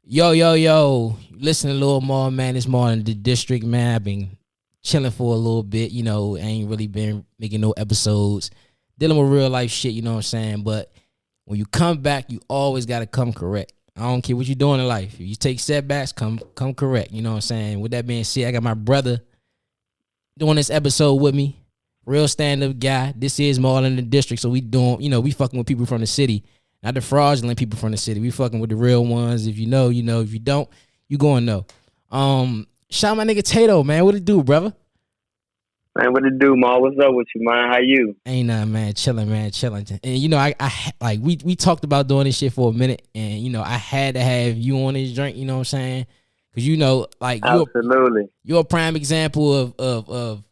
Yo. Listen a little more, man. This morning, the district, man. I've been chilling for a little bit. I ain't really been making no episodes, dealing with real life shit. You know what I'm saying? But when you come back, you always gotta come correct. I don't care what you're doing in life. If you take setbacks, come correct. You know what I'm saying? With that being said, I got my brother doing this episode with me. Real stand-up guy. This is more in the district, so we doing, we fucking with people from the city. Not the fraudulent people from the city. We fucking with the real ones. If you know, you know. If you don't, you gonna know. Shout out my nigga Tato, man. What it do, brother? Man, what it do, Ma? What's up with you, man? How you? Ain't nothing, man. Chilling, man. Chilling. And I like we talked about doing this shit for a minute, and I had to have you on this drink. You know what I'm saying? Because like absolutely, you're a prime example of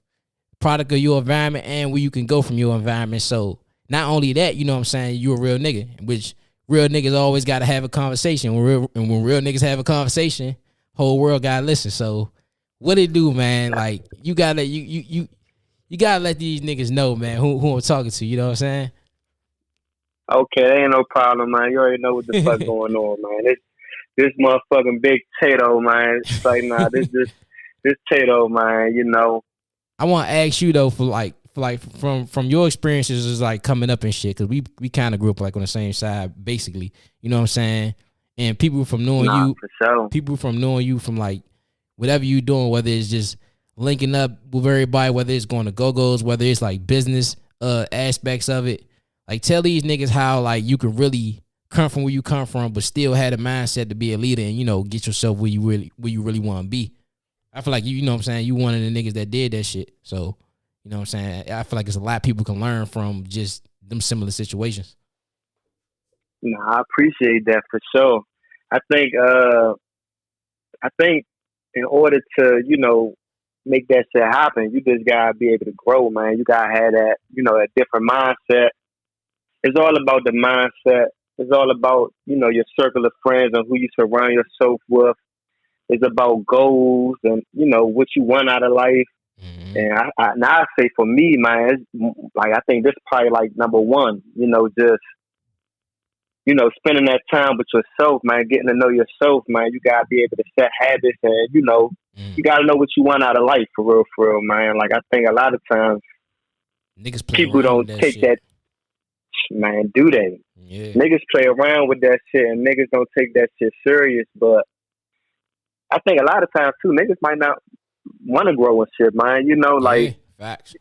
product of your environment and where you can go from your environment. So not only that, you know what I'm saying, you a real nigga, which real niggas always got to have a conversation. When real niggas have a conversation, whole world got to listen. So what it do, man? Like you gotta you gotta let these niggas know, man, who I'm talking to. You know what I'm saying? Okay, ain't no problem, man. You already know what the fuck going on, man. This motherfucking big Tato, man. It's like, nah, this Tato, man. I want to ask you though, from your experiences is like coming up and shit, because we kind of grew up like on the same side, basically. You know what I'm saying? And people from knowing you, for sure. people from knowing you from like whatever you doing, whether it's just linking up with everybody, whether it's going to go-go's, whether it's like business aspects of it. Like tell these niggas how like you can really come from where you come from, but still had a mindset to be a leader and get yourself where you really want to be. I feel like you know what I'm saying, you one of the niggas that did that shit. So, you know what I'm saying? I feel like there's a lot people can learn from just them similar situations. Nah, I appreciate that for sure. I think in order to, make that shit happen, you just gotta be able to grow, man. You gotta have that, a different mindset. It's all about the mindset. It's all about, your circle of friends and who you surround yourself with. It's about goals and, what you want out of life. Mm-hmm. And I say for me, man, it's, like, I think this is probably like number one, just, spending that time with yourself, man, getting to know yourself, man. You got to be able to set habits and, you got to know what you want out of life for real, man. Like, I think a lot of times people don't take that, man, do they? Yeah. Niggas play around with that shit and niggas don't take that shit serious, but I think a lot of times too, niggas might not want to grow and shit, man. Like facts.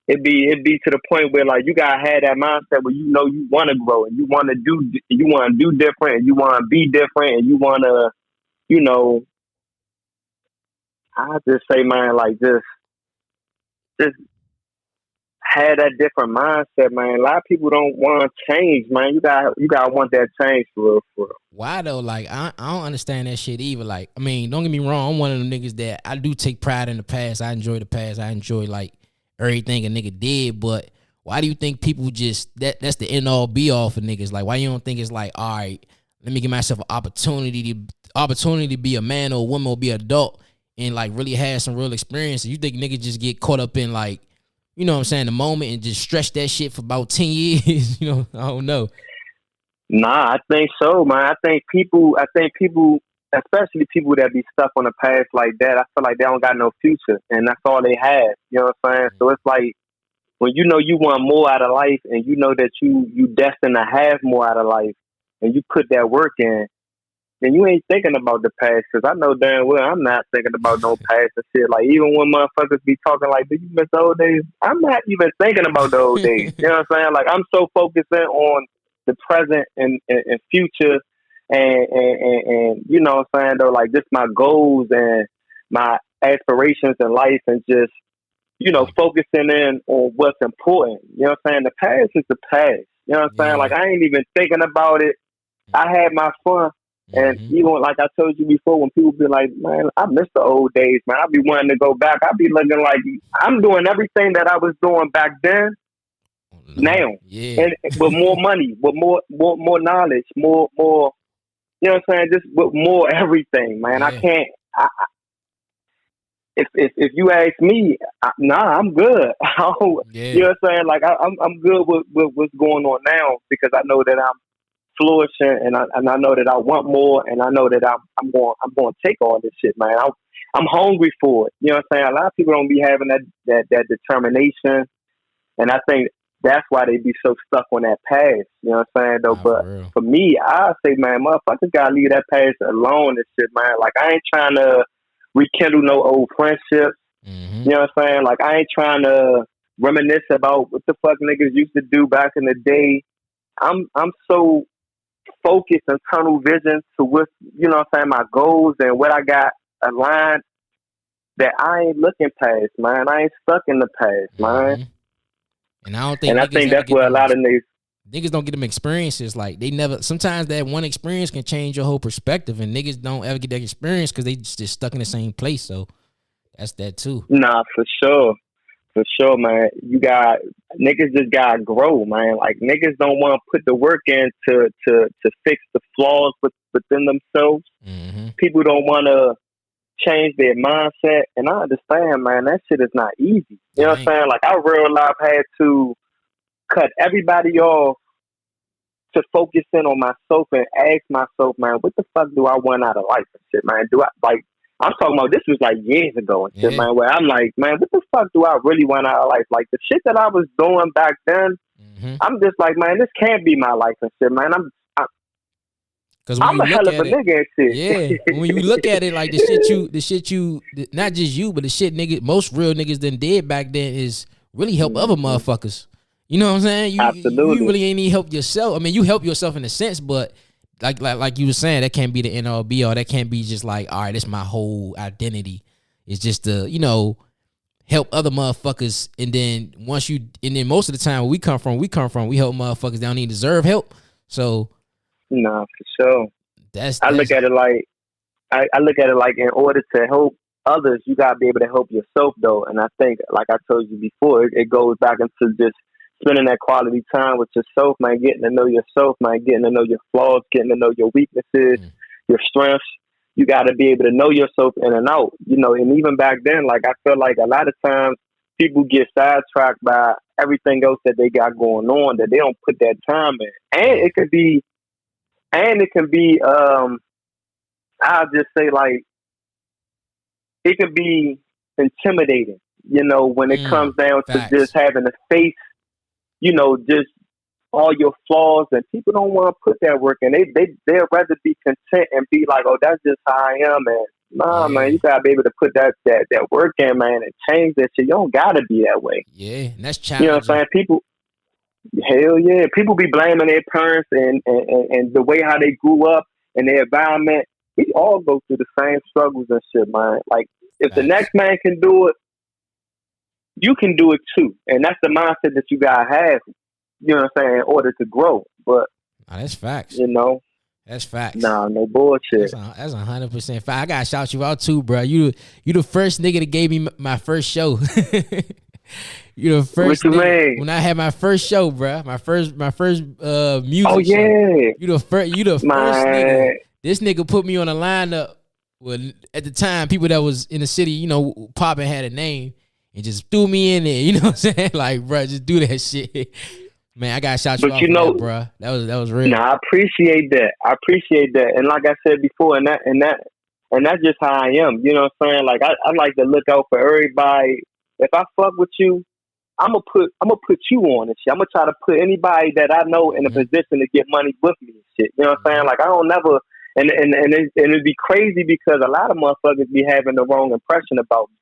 It'd be to the point where like you gotta have that mindset where you want to grow and you want to do different and you want to be different and you want to, I just say, man, like just have that different mindset, man. A lot of people don't want to change, man. You gotta want that change for real. Why though? Like I don't understand that shit either. Like, I mean, don't get me wrong, I'm one of them niggas that I do take pride in the past. I enjoy the past. I enjoy like everything a nigga did. But why do you think people just that's the end all be all for niggas? Like, why you don't think it's like, all right, let me give myself an opportunity to be a man or a woman or be an adult and like really have some real experiences? You think niggas just get caught up in like, you know what I'm saying, the moment and just stretch that shit for about 10 years? I don't know. Nah, I think so, man. I think people, especially people that be stuck on the past like that, I feel like they don't got no future, and that's all they have. You know what I'm saying? So it's like when you want more out of life, and you know that you destined to have more out of life, and you put that work in, then you ain't thinking about the past. Because I know damn well I'm not thinking about no past and shit. Like even when motherfuckers be talking like, "Do you miss the old days?" I'm not even thinking about the old days. You know what I'm saying? Like I'm so focused on the present and future and you know what I'm saying, though, like just my goals and my aspirations in life and just, focusing in on what's important. You know what I'm saying? The past is the past. You know what I'm saying? Like I ain't even thinking about it. I had my fun. And even like I told you before, when people be like, man, I miss the old days, man. I be wanting to go back. I be looking like I'm doing everything that I was doing back then. Now, and with more money, with more knowledge, more, you know what I'm saying? Just with more everything, man. I can't. If you ask me, I'm good. You know what I'm saying? Like I'm good with what's going on now because I know that I'm flourishing, and I know that I want more, and I know that I'm going to take all this shit, man. I'm hungry for it. You know what I'm saying? A lot of people don't be having that determination, and I think that's why they be so stuck on that past. You know what I'm saying? Though, but for me, I say, man, motherfuckers gotta leave that past alone and shit, man. Like, I ain't trying to rekindle no old friendships. Mm-hmm. You know what I'm saying? Like, I ain't trying to reminisce about what the fuck niggas used to do back in the day. I'm so focused and tunnel vision to what, you know what I'm saying, my goals and what I got aligned that I ain't looking past, man. I ain't stuck in the past, man. Mm-hmm. And I don't think. And I think that's where a lot of niggas don't get them experiences. Like, they never. Sometimes that one experience can change your whole perspective, and niggas don't ever get that experience because they just stuck in the same place. So that's that too. Nah, for sure, man. You got niggas just gotta grow, man. Like, niggas don't want to put the work in to fix the flaws within themselves. Mm-hmm. People don't want to change their mindset, and I understand, man. That shit is not easy. You know what I'm saying? Like, I real life had to cut everybody off to focus in on myself and ask myself, man, what the fuck do I want out of life and shit, man? Do I, like, I'm talking about, this was like years ago and shit, man, where I'm like, man, what the fuck do I really want out of life? Like, the shit that I was doing back then, I'm just like, man, this can't be my life and shit, man. I'm a hell of a nigga and shit. Yeah, when you look at it, like, the shit you, not just you, but the shit most real niggas done did back then is really help other motherfuckers. You know what I'm saying? Absolutely. You really ain't need help yourself. I mean, you help yourself in a sense, but like you were saying, that can't be the end all be all. That can't be just like, all right, that's my whole identity. It's just to, you know, help other motherfuckers. And then most of the time where we come from, we help motherfuckers that don't even deserve help. So, nah, for sure. I look at it like, in order to help others, you gotta be able to help yourself, though. And I think, like I told you before, it goes back into just spending that quality time with yourself, man, getting to know yourself, man, getting to know your flaws, getting to know your weaknesses, your strengths. You got to be able to know yourself in and out, you know. And even back then, like, I feel like a lot of times people get sidetracked by everything else that they got going on, that they don't put that time in. And it can be, I'll just say, like, it can be intimidating, you know, when it comes down to just having to face, you know, just all your flaws, and people don't want to put that work in. They'd rather be content and be like, oh, that's just how I am, man. Nah, man, you gotta be able to put that work in, man, and change that shit. You don't gotta be that way. Yeah, and that's challenging. You know what I'm saying? People, hell yeah, people be blaming their parents and the way how they grew up and their environment. We all go through the same struggles and shit, man. Like, if the next man can do it, you can do it too. And that's the mindset that you gotta have, you know what I'm saying, in order to grow. But that's facts. You know? That's facts. Nah, no bullshit. That's 100% fact. I gotta shout you out too, bro. You the first nigga that gave me my first show. You the first what you nigga, mean? when I had my first show, bro. My first music show. You the first nigga. This nigga put me on a lineup. Well, at the time, people that was in the city, you know, popping had a name. And just threw me in there, you know what I'm saying? Like, bro, just do that shit. Man, I gotta shout you out for that, bro. That was real. Nah, I appreciate that. And like I said before, and that's just how I am. You know what I'm saying? Like, I like to look out for everybody. If I fuck with you, I'm gonna put you on and shit. I'm gonna try to put anybody that I know in a position to get money with me and shit. You know what I'm saying? Like, I don't never and it'd be crazy because a lot of motherfuckers be having the wrong impression about me.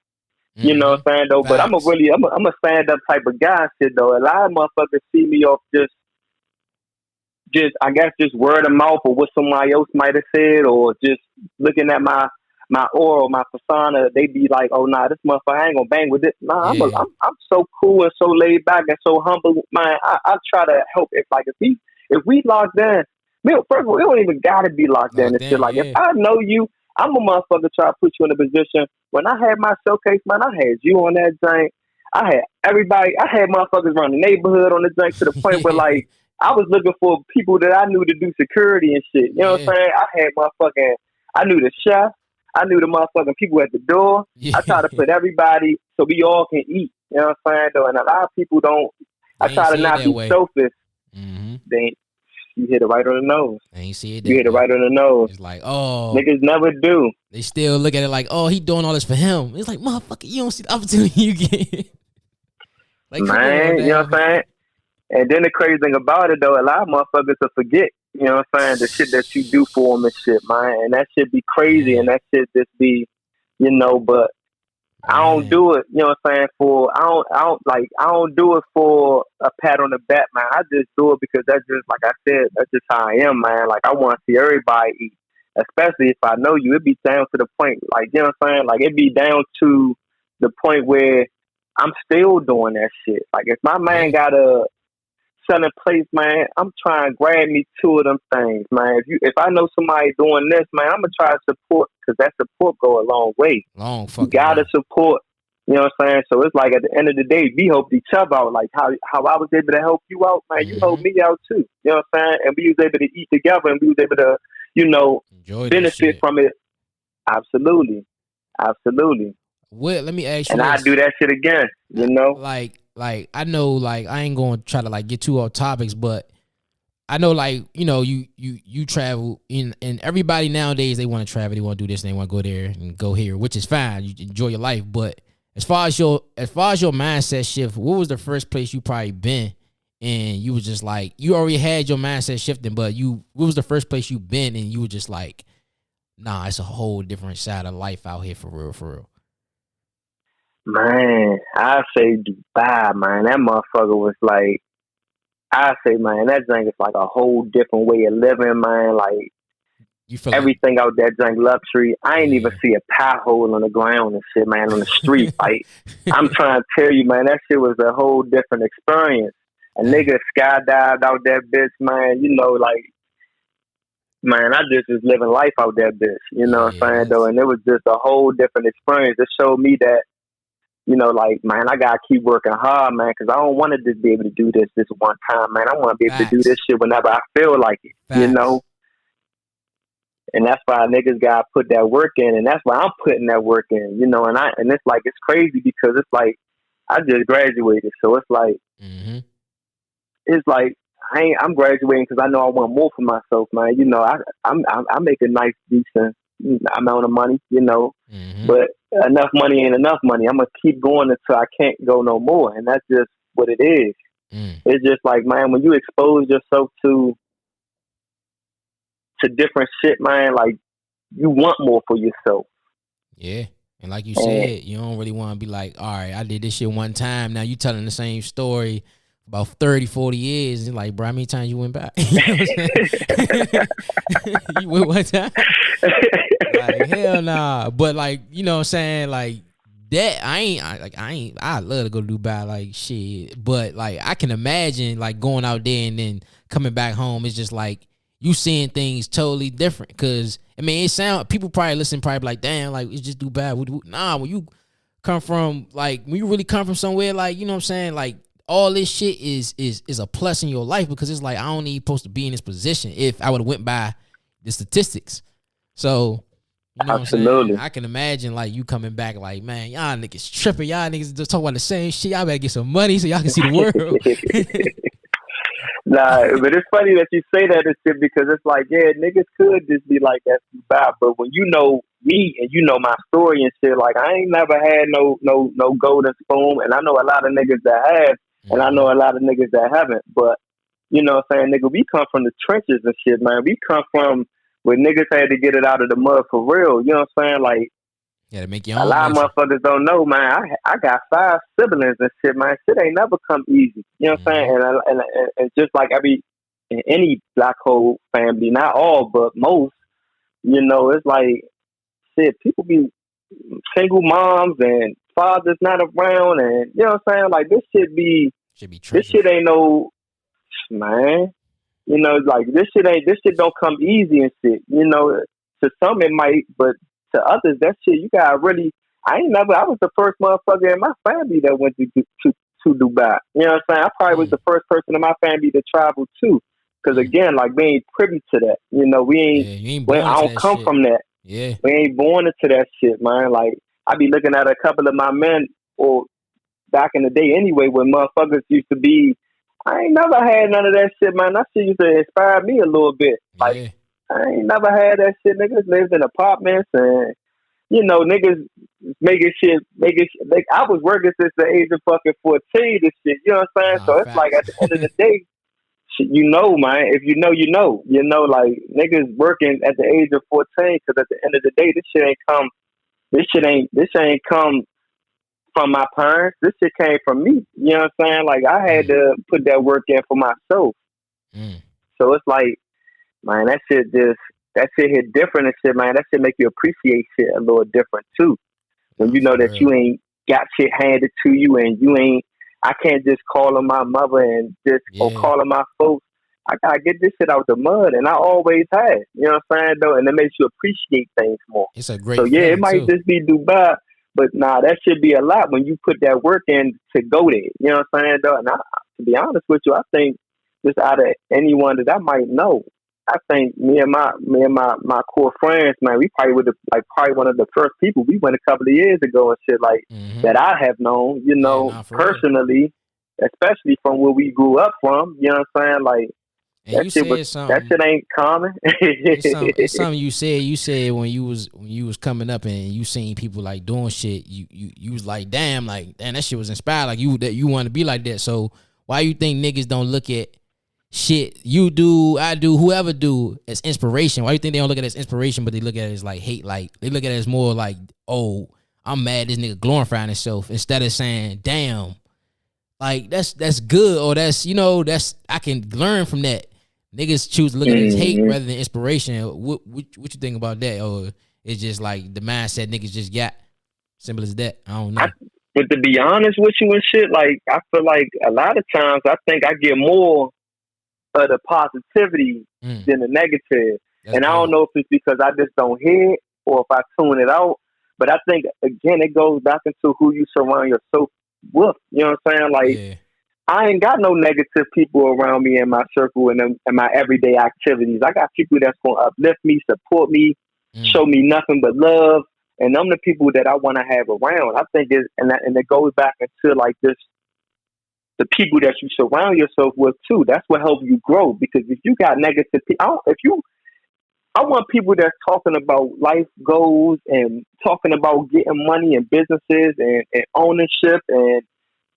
You know what I'm saying, though? Facts. But I'm a stand up type of guy, shit, though. A lot of motherfuckers see me off just I guess just word of mouth or what somebody else might have said, or just looking at my aura, my persona. They be like, oh nah, this motherfucker, I ain't gonna bang with this. Nah, I'm so cool and so laid back and so humble, man. I try to help. If we locked in, first of all, we don't even gotta be locked in and shit. Like, if I know you, I'm a motherfucker try to put you in a position. When I had my showcase, man, I had you on that joint. I had everybody. I had motherfuckers around the neighborhood on the joint to the point where, like, I was looking for people that I knew to do security and shit. You know what I'm saying? I knew the chef. I knew the motherfucking people at the door. I try to put everybody so we all can eat. You know what I'm saying? Though, and a lot of people don't. I try to not be selfish. Mm-hmm. You hit it right on the nose. I ain't see it. You hit it right on the nose. It's like, oh, niggas never do. They still look at it like, oh, he doing all this for him. It's like, motherfucker, you don't see the opportunity you get. Like, man, you know what I'm saying? And then the crazy thing about it, though, a lot of motherfuckers will forget, you know what I'm saying, the shit that you do for them and shit, man. And that shit be crazy, and that shit just be, you know, but I don't do it, you know what I'm saying, I don't do it for a pat on the back, man. I just do it because that's just, like I said, that's just how I am, man. Like, I want to see everybody eat, especially if I know you. It be down to the point, like, you know what I'm saying? Like, it be down to the point where I'm still doing that shit. Like, if my man got a selling place, man, I'm trying to grab me 2 of them things, man. If I know somebody doing this, man, I'm gonna try to support, because that support go a long way. You gotta support, you know what I'm saying? So it's like, at the end of the day, we helped each other out. Like how I was able to help you out, man, you helped me out too. You know what I'm saying? And we was able to eat together, and we was able to, you know, enjoy benefit from it. Absolutely. Well, let me ask you. And I do that shit again, you know? Like I know, like, I ain't gonna try to like get too off topics, but I know, like, you know, you travel and everybody nowadays, they want to travel, they want to do this, and they want to go there and go here, which is fine. You enjoy your life, but as far as your mindset shift, what was the first place you probably been and you was just like, you already had your mindset shifting, but what was the first place you been and you were just like, nah, it's a whole different side of life out here for real. Man, I say Dubai, man. That motherfucker was like, I say, man, that thing is like a whole different way of living, man. Like, you feel everything out there, drink luxury. I ain't even see a pothole on the ground and shit, man, on the street. Like, I'm trying to tell you, man, that shit was a whole different experience. A nigga skydived out that bitch, man. You know, like, man, I just was living life out that bitch. You know what I'm saying, though? And it was just a whole different experience. It showed me that, you know, like, man, I gotta keep working hard, man, because I don't want to just be able to do this one time, man. I want to be able to do this shit whenever I feel like it, you know? And that's why niggas gotta put that work in, and that's why I'm putting that work in, you know? And it's like, it's crazy because it's like, I just graduated, so it's like, it's like, I'm graduating because I know I want more for myself, man. You know, I make a nice, decent amount of money, you know, but enough money ain't enough money. I'm gonna keep going until I can't go no more, and that's just what it is. It's just like, man, when you expose yourself to different shit, man, like, you want more for yourself. Yeah. And like you said, you don't really want to be like, all right, I did this shit one time. Now you telling the same story about 30, 40 years. And like, bro, how many times you went back? You know what I'm saying? You went one time? Like, hell nah. But like, you know what I'm saying? Like, that, I love to go to Dubai, like, shit. But like, I can imagine like going out there and then coming back home. It's just like, you seeing things totally different. Cause I mean, people probably listen, probably like, damn, like, it's just Dubai. Nah, when you come from, like, when you really come from somewhere, like, you know what I'm saying? Like, all this shit is a plus in your life, because it's like, I don't even supposed to be in this position if I would have went by the statistics. So, you know what I'm saying? I can imagine like you coming back like, man, y'all niggas tripping. Y'all niggas just talking about the same shit. Y'all better get some money so y'all can see the world. Nah, but it's funny that you say that and shit, because it's like, yeah, niggas could just be like that, but when you know me and you know my story and shit, like, I ain't never had no golden spoon, and I know a lot of niggas that have, and I know a lot of niggas that haven't. But you know what I'm saying, nigga, we come from the trenches and shit, man. We come from where niggas had to get it out of the mud for real. You know what I'm saying? Like, yeah, to make your own. A lot of motherfuckers don't know, man. I got 5 siblings and shit, man. Shit ain't never come easy. You know what I'm saying? And just like in any black hole family, not all, but most, you know, it's like, shit, people be single moms and fathers not around, and you know what I'm saying? Like, this shit ain't no, man. You know, like, this shit don't come easy and shit. You know, to some it might, but to others, that shit, you gotta really, I was the first motherfucker in my family that went to Dubai. You know what I'm saying? I probably was the first person in my family to travel too. Because again, like, we ain't privy to that. You know, I don't come from that. Yeah. We ain't born into that shit, man. Like, I be looking at a couple of my men, or back in the day anyway, when motherfuckers used to be I ain't never had none of that shit, man. That shit used to inspire me a little bit. Like, Yeah. I ain't never had that shit. Niggas lived in apartments and, niggas like, I was working since the age of fucking 14 and shit. You know what I'm saying? Nah, So it's like, facts. at the end of the day, shit, man. If you know, you know. Like, niggas working at the age of 14, because at the end of the day, this shit ain't come from my parents. This shit came from me. You know what I'm saying? Like, I had Mm, to put that work in for myself. mm. So it's like, man, that shit hit different and shit, man. That shit make you appreciate shit a little different too. When Nah, you know for that you real. ain't got shit handed to you and I can't just call on my mother or Yeah. call on my folks. I gotta get this shit out the mud, and I always have. You know what I'm saying, though? And it makes you appreciate things more. It's a So great yeah, it feeling might too. just be Dubai, but nah, that should be a lot when you put that work in to go there. You know what I'm saying, though? And to be honest with you, I think just out of anyone that I might know, I think me and my core friends, man, we probably would probably one of the first people we went a couple of years ago and shit like Mm-hmm. that I have known, Yeah, nah, for real. personally, especially from where we grew up from. You know what I'm saying? Like And you said that something. shit ain't common. It's something you said. You said when you was coming up and you seen people like doing shit. You was like, damn, that shit was inspired. Like you want to be like that. So why you think niggas don't look at shit you do, I do, whoever do as inspiration? Why you think they don't look at it as inspiration, but they look at it as like hate? Like they look at it as more like, oh, I'm mad this nigga glorifying himself, instead of saying, damn, like that's good, or that's I can learn from that. Niggas choose to look at it as hate Mhm. rather than inspiration. What you think about that? Or it's just like the mindset niggas just got? Simple as that. I don't I, know. but to be honest with you and shit, like I feel like a lot of times I think I get more of the positivity Mm, than the negative. that's And I don't good. know if it's because I just don't hear it or if I tune it out. But I think again it goes back into who you surround yourself with. You know what I'm saying? Like Yeah. I ain't got no negative people around me in my circle and in my everyday activities. I got people that's gonna uplift me, support me, Mm, show me nothing but love. And I'm the people that I want to have around. I think and it goes back into like this the people that you surround yourself with too. That's what helps you grow. Because if you got negative people, I want people that's talking about life goals and talking about getting money and businesses and ownership and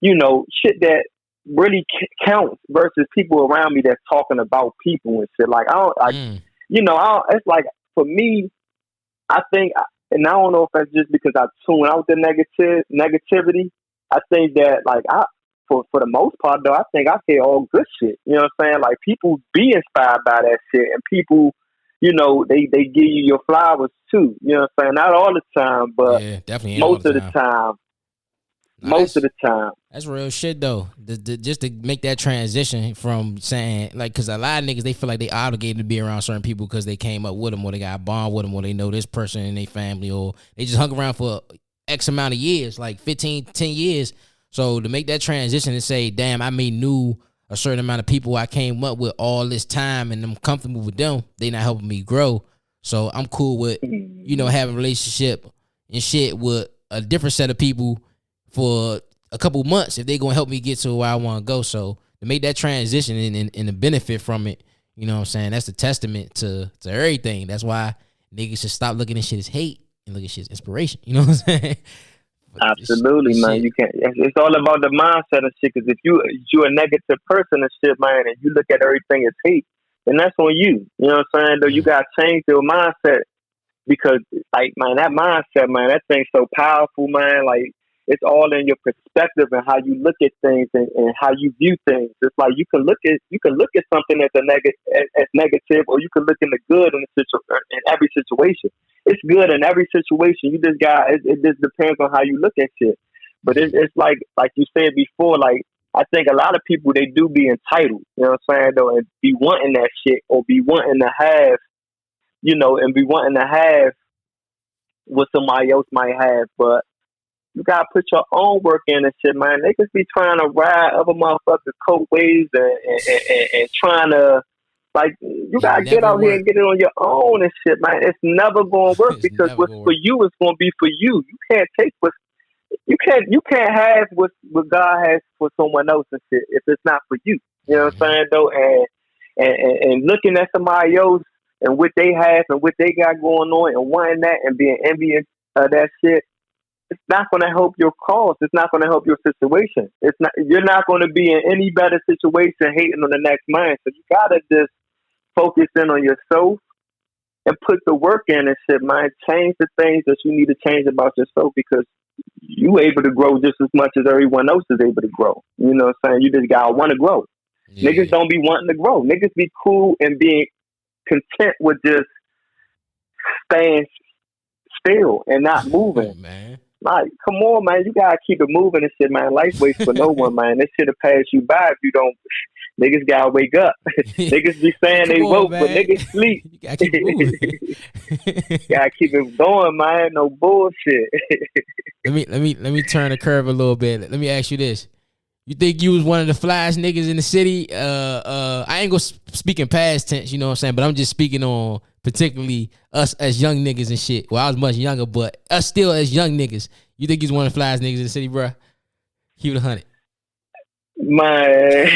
shit that really counts versus people around me that's talking about people and shit. Like I don't like mm, I don't, it's like for me, I think, and I don't know if that's just because I tune out the negativity. I think that like for the most part though, I think I hear all good shit. You know what I'm saying? Like people be inspired by that shit, and people, they give you your flowers too. You know what I'm saying? Not all the time, but yeah, definitely ain't all most the of the time. time. Now Most of that's the time. That's real shit though. Just to make that transition from saying like, cause a lot of niggas they feel like they obligated to be around certain people because they came up with them, or they got a bond with them, or they know this person in their family, or they just hung around for X amount of years, like 15, 10 years. So to make that transition and say, damn, I may knew a certain amount of people I came up with all this time and I'm comfortable with them, they not helping me grow. So I'm cool with, Mhm. having a relationship and shit with a different set of people for a couple months if they gonna help me get to where I want to go. So to make that transition and the benefit from it, you know what I'm saying? That's a testament to everything. That's why niggas should stop looking at shit as hate and look at shit as inspiration. You know what I'm saying? But Absolutely, this man. shit, You can't. It's all about the mindset and shit. Because if you're a negative person and shit, man, and you look at everything as hate, then that's on you. You know what I'm saying? Though you mm, gotta change your mindset because, like, man, that mindset, man, that thing's so powerful, man. Like, it's all in your perspective and how you look at things and how you view things. It's like you can look at something as as negative, or you can look in the good in every situation. It's good in every situation. You just got it just depends on how you look at shit. But mm, it's like you said before, like I think a lot of people they do be entitled, you know what I'm saying, though, and be wanting that shit or be wanting to have, and be wanting to have what somebody else might have, but you gotta put your own work in and shit, man. They just be trying to ride other motherfuckers' coat waves and trying to like you it gotta get never out here and worked. get it on your own and shit, man. It's never gonna work It's because never what's gonna for work. you is gonna be for you. You can't take what you can't have what God has for someone else and shit if it's not for you. You know what I'm saying though, and looking at somebody else and what they have and what they got going on and wanting that and being envious of that shit, it's not going to help your cause. It's not going to help your situation. It's not. You're not going to be in any better situation hating on the next man. So you gotta just focus in on yourself and put the work in and shit, man. Change the things that you need to change about yourself because you able to grow just as much as everyone else is able to grow. You know what I'm saying? You just gotta want to grow. Yeah. Niggas don't be wanting to grow. Niggas be cool and being content with just staying still and not moving. Man. Like, come on, man. You gotta keep it moving and shit, man. Life waits for no one, man. This shit'll pass you by if you don't. Niggas gotta wake up. Niggas be saying they woke, but niggas sleep. You gotta keep moving. Gotta keep it going, man. No bullshit. Let me turn the curve a little bit. Let me ask you this. You think you was one of the flyest niggas in the city? I ain't gonna speak in past tense, you know what I'm saying? But I'm just speaking on particularly us as young niggas and shit. Well, I was much younger, but us still as young niggas. You think you was one of the flyest niggas in the city, bruh? Keep it 100. Man.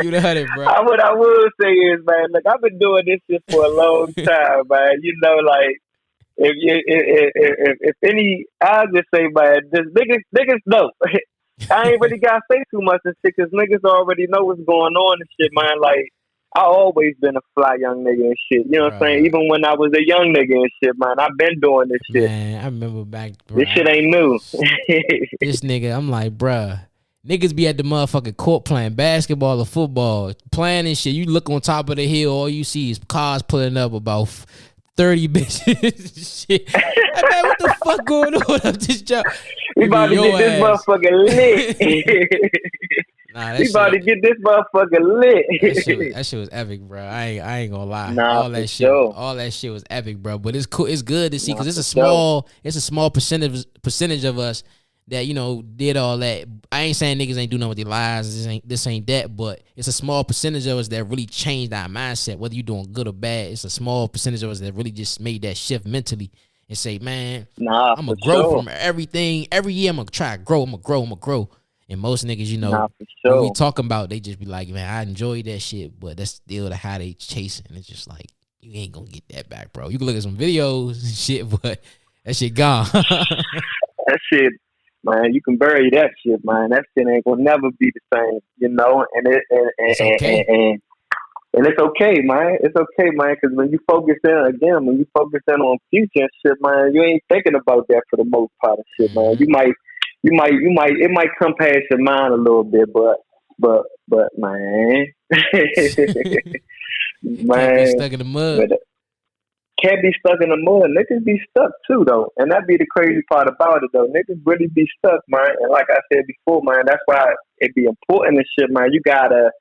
Keep it 100, bro. What I will say is, man, look, I've been doing this shit for a long time, man. You know, like, if any, I'll just say, man, just niggas know. I ain't really gotta say too much and shit, cause niggas already know what's going on and shit, man. Like, I always been a fly young nigga and shit. You know what I'm saying? Even when I was a young nigga and shit, man, I've been doing this shit. Man, I remember back, bro. This shit ain't new. This nigga, I'm like, bruh. Niggas be at the motherfucking court playing basketball or football, playing and shit. You look on top of the hill, all you see is cars pulling up about 30 bitches. Shit. Hey, man, what the fuck going on up this job? We about to get this motherfucker lit. We about to get this motherfucker lit. That shit was epic, bro. I ain't gonna lie. Nah, all that shit was epic, bro. But it's cool. It's good to see because it's a small percentage of us that, you know, did all that. I ain't saying niggas ain't do nothing with their lives. This ain't that, but it's a small percentage of us that really changed our mindset. Whether you doing good or bad, it's a small percentage of us that really just made that shift mentally and say, man, I'm gonna grow from everything. Every year I'm gonna try to grow. I'm gonna grow. And most niggas, you know, when we talking about, they just be like, man, I enjoy that shit, but that's still the how they chasing. It's just like, you ain't gonna get that back, bro. You can look at some videos and shit, but that shit gone. That shit, man, you can bury that shit, man. That shit ain't gonna never be the same, you know. And it's okay, man. It's okay, man, because when you focus in on future and shit, man, you ain't thinking about that for the most part of shit, man. It might come past your mind a little bit, but man, man, can't be stuck in the mud. Can't be stuck in the mud. Niggas be stuck too, though, and that be the crazy part about it, though. Niggas really be stuck, man. And like I said before, man, that's why it be important and shit, man. You gotta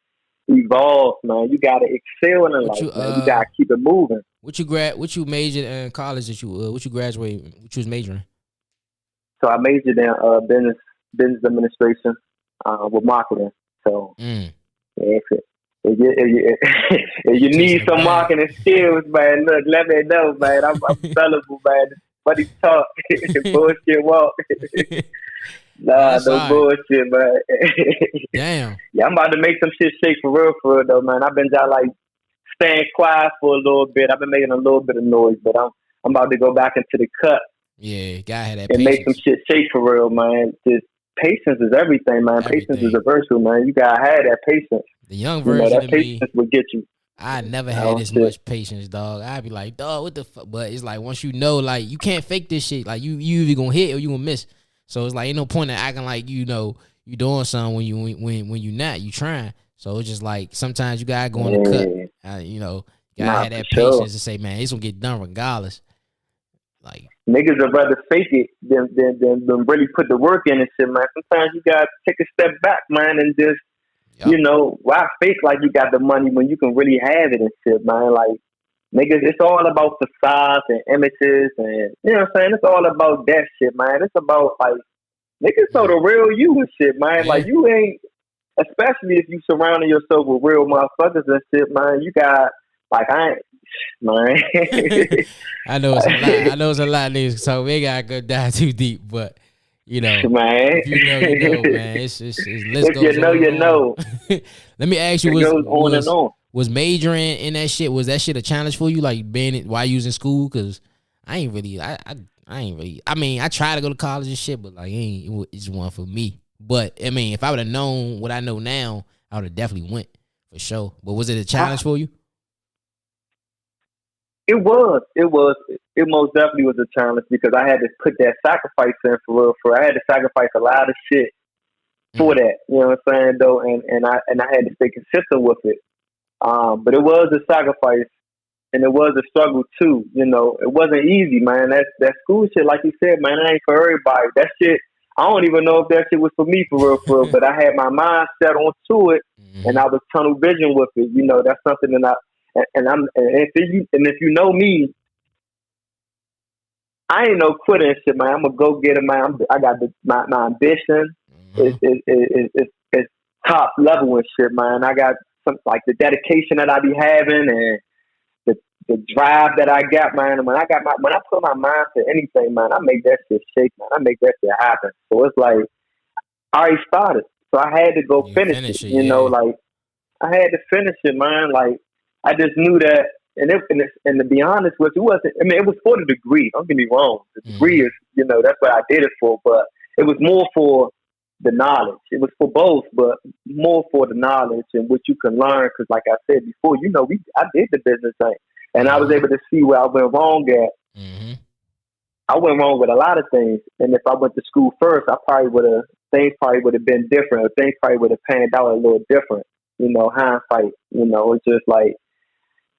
evolve, man. You gotta excel in life, man. You gotta keep it moving. What you majored in college? What you graduated? What you was majoring? So I majored in business administration with marketing. So if you need some marketing skills, man, look, let me know, man. I'm sellable, man. Funny talk, bullshit walk. Nah, no bullshit, man. Damn. Yeah, I'm about to make some shit shake for real, though, man. I've been just like staying quiet for a little bit. I've been making a little bit of noise, but I'm about to go back into the cut. Yeah, gotta have that and patience. Make some shit shake for real, man. Just patience is everything, man. Patience is a virtue, man. You gotta have that patience. The young version that of patience me will get you. I never had this much patience, dog. I'd be like, dog, what the fuck? But it's like once you know, like you can't fake this shit. Like you either gonna hit or you gonna miss. So it's like ain't no point in acting like you know you doing something when you not. You trying. So it's just like sometimes you gotta go in the cut. You know, you gotta have that patience to say, man, it's gonna get done regardless. Like niggas would rather fake it than really put the work in and shit, man. Sometimes you gotta take a step back, man, and just you know, why fake like you got the money when you can really have it and shit, man. Like niggas, it's all about facades and images and you know what I'm saying? It's all about that shit, man. It's about like niggas know the real you and shit, man. Like you ain't, especially if you surrounding yourself with real motherfuckers and shit, man. You got like man. I know it's a lot. I know it's a lot of niggas, so we ain't gotta go down too deep. But You know, man. if you know, you know, man. It's list If goes you know, on you and know. on. Let me ask you, It goes on and on. was majoring in that shit? Was that shit a challenge for you? Like being while you was in school? Because I ain't really, I ain't really. I mean, I tried to go to college and shit, but like, it just wasn't for me. But I mean, if I would have known what I know now, I would have definitely went for sure. But was it a challenge for you? It was. It most definitely was a challenge because I had to put that sacrifice in for real. I had to sacrifice a lot of shit for that. You know what I'm saying though, and I had to stay consistent with it. But it was a sacrifice, and it was a struggle too. You know, it wasn't easy, man. That school shit, like you said, man, it ain't for everybody. That shit, I don't even know if that shit was for me for real. But I had my mind set onto it, and I was tunnel vision with it. You know, that's something that if you know me, I ain't no quitter and shit, man. I'm a go getter, man. I got my ambition is top level and shit, man. I got some like the dedication that I be having and the drive that I got, man. And when I put my mind to anything, man, I make that shit shake, man. I make that shit happen. So it's like I already started, so I had to go finish it. You know, like I had to finish it, man. Like I just knew that. And to be honest with you, it was for the degree. Don't get me wrong. The degree is, you know, that's what I did it for. But it was more for the knowledge. It was for both, but more for the knowledge and what you can learn. Because, like I said before, you know, I did the business thing, and I was able to see where I went wrong at. Mm-hmm. I went wrong with a lot of things, and if I went to school first, things probably would have been different, or things probably would have panned out a little different. You know, hindsight. You know, it's just like.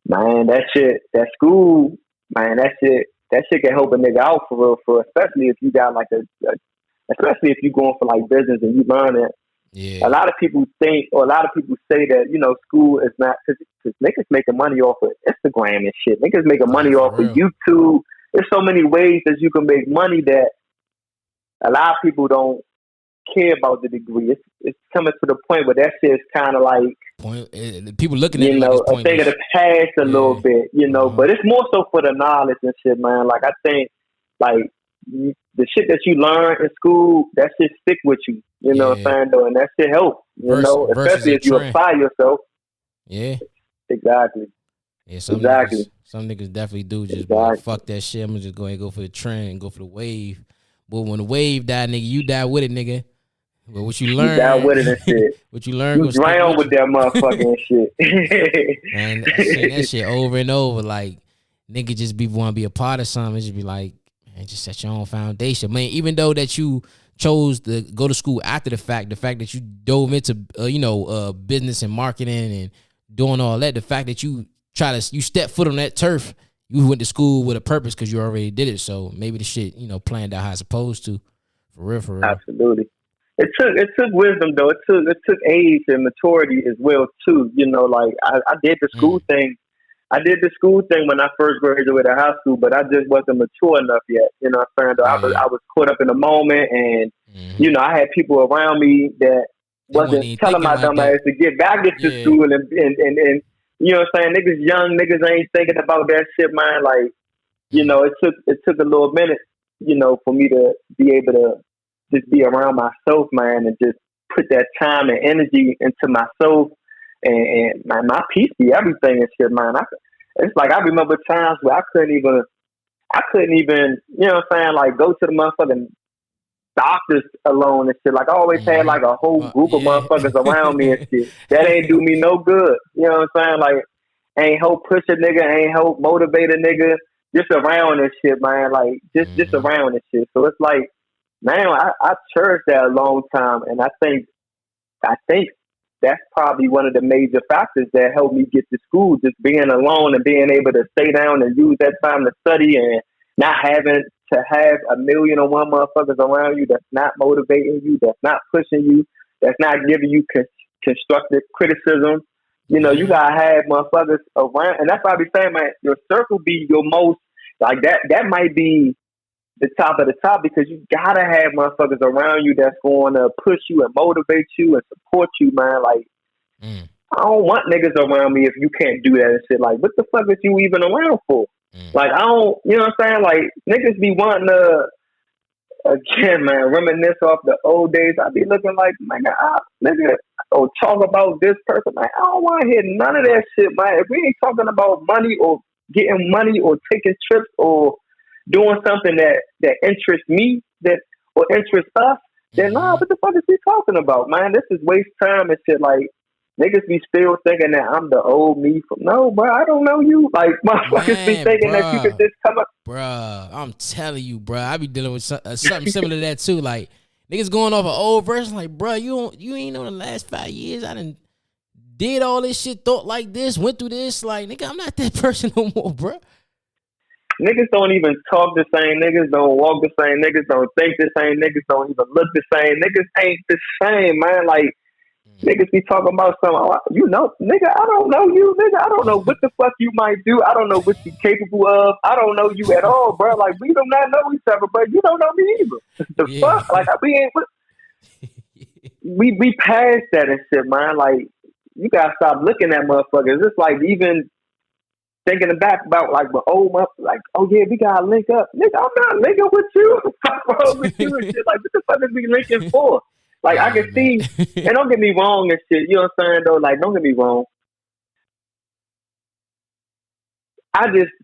Man, that school, man, that shit can help a nigga out for real, especially if you got like especially if you going for like business and you learn it. Yeah. A lot of people think, or a lot of people say that, you know, school is not, because niggas making money off of Instagram and shit. Niggas making money off of YouTube. There's so many ways that you can make money that a lot of people don't care about the degree. It's coming to the point where that shit is kind of like people looking at it, you know, like a thing of the past a little bit, you know. But it's more so for the knowledge and shit, man. Like I think, like the shit that you learn in school, that shit stick with you. You know what I'm saying, though, and that shit help. You know, especially if you apply yourself. Yeah, exactly. Yeah, some niggas definitely do just be like, fuck that shit. I'm gonna just go ahead and go for the trend and go for the wave. But when the wave die, nigga, you die with it, nigga. But what you learn, you die with it and shit. What you learn, you drown with that motherfucking shit. Man, I seen that shit over and over. Like nigga, just want to be a part of something. It just be like, man, just set your own foundation, man. Even though that you chose to go to school after the fact that you dove into business and marketing and doing all that, the fact that you step foot on that turf, you went to school with a purpose because you already did it. So maybe the shit, planned out how it's supposed to. For real. Absolutely. It took wisdom though. It took age and maturity as well too. You know, like I did the school thing. I did the school thing when I first graduated high school, but I just wasn't mature enough yet. You know what I'm saying? I was caught up in the moment, and I had people around me that wasn't telling my dumb ass to get back into school, and you know what I'm saying? Niggas ain't thinking about that shit, man. Like, it took a little minute, for me to be able to just be around myself, man, and just put that time and energy into myself, and my peace be everything and shit, man. It's like I remember times where I couldn't even, you know what I'm saying, like go to the motherfucking doctors alone and shit. Like I always had like a whole group of motherfuckers around me and shit. That ain't do me no good. You know what I'm saying? Like ain't help push a nigga, ain't help motivate a nigga. Just around this shit, man. Like just around this shit. So it's like, man, I cherished that a long time, and I think that's probably one of the major factors that helped me get to school. Just being alone and being able to stay down and use that time to study, and not having to have 1,000,001 motherfuckers around you that's not motivating you, that's not pushing you, that's not giving you constructive criticism. You gotta have motherfuckers around, and that's why I be saying, man, your circle be your most, like that might be the top of the top, because you gotta have motherfuckers around you that's going to push you and motivate you and support you, man. Like, I don't want niggas around me if you can't do that and shit. Like, what the fuck is you even around for? Like, I don't, you know what I'm saying? Like, niggas be wanting to, again, man, reminisce off the old days. I be looking like, man, nigga, or talk about this person. Man, I don't want to hear none of that shit, man. If we ain't talking about money or getting money or taking trips or doing something that interests me, that or interests us, then nah, what the fuck is we talking about, man? This is waste time and shit. Like, niggas be still thinking that I'm the old me. No, bro, I don't know you. Like, motherfuckers be thinking that you could just come up. Bruh, I'm telling you, bruh. I be dealing with something similar to that, too. Like, niggas going off an old version. Like, bruh, you ain't know the last 5 years. I done did all this shit, thought like this, went through this. Like, nigga, I'm not that person no more, bruh. Niggas don't even talk the same. Niggas don't walk the same. Niggas don't think the same. Niggas don't even look the same. Niggas ain't the same, man. Like, niggas be talking about something. You know, nigga, I don't know you, nigga. I don't know what the fuck you might do. I don't know what you capable of. I don't know you at all, bro. Like, we do not know each other, but you don't know me either. The fuck? Like, we ain't. We passed that and shit, man. Like, you gotta stop looking at motherfuckers. It's like even thinking back about like the old like, oh yeah, we gotta link up. Nigga, I'm not linking with you. I'm wrong with you and shit. Like, what the fuck is we linking for? Like, I can see, and don't get me wrong and shit, you know what I'm saying, though? Like, don't get me wrong.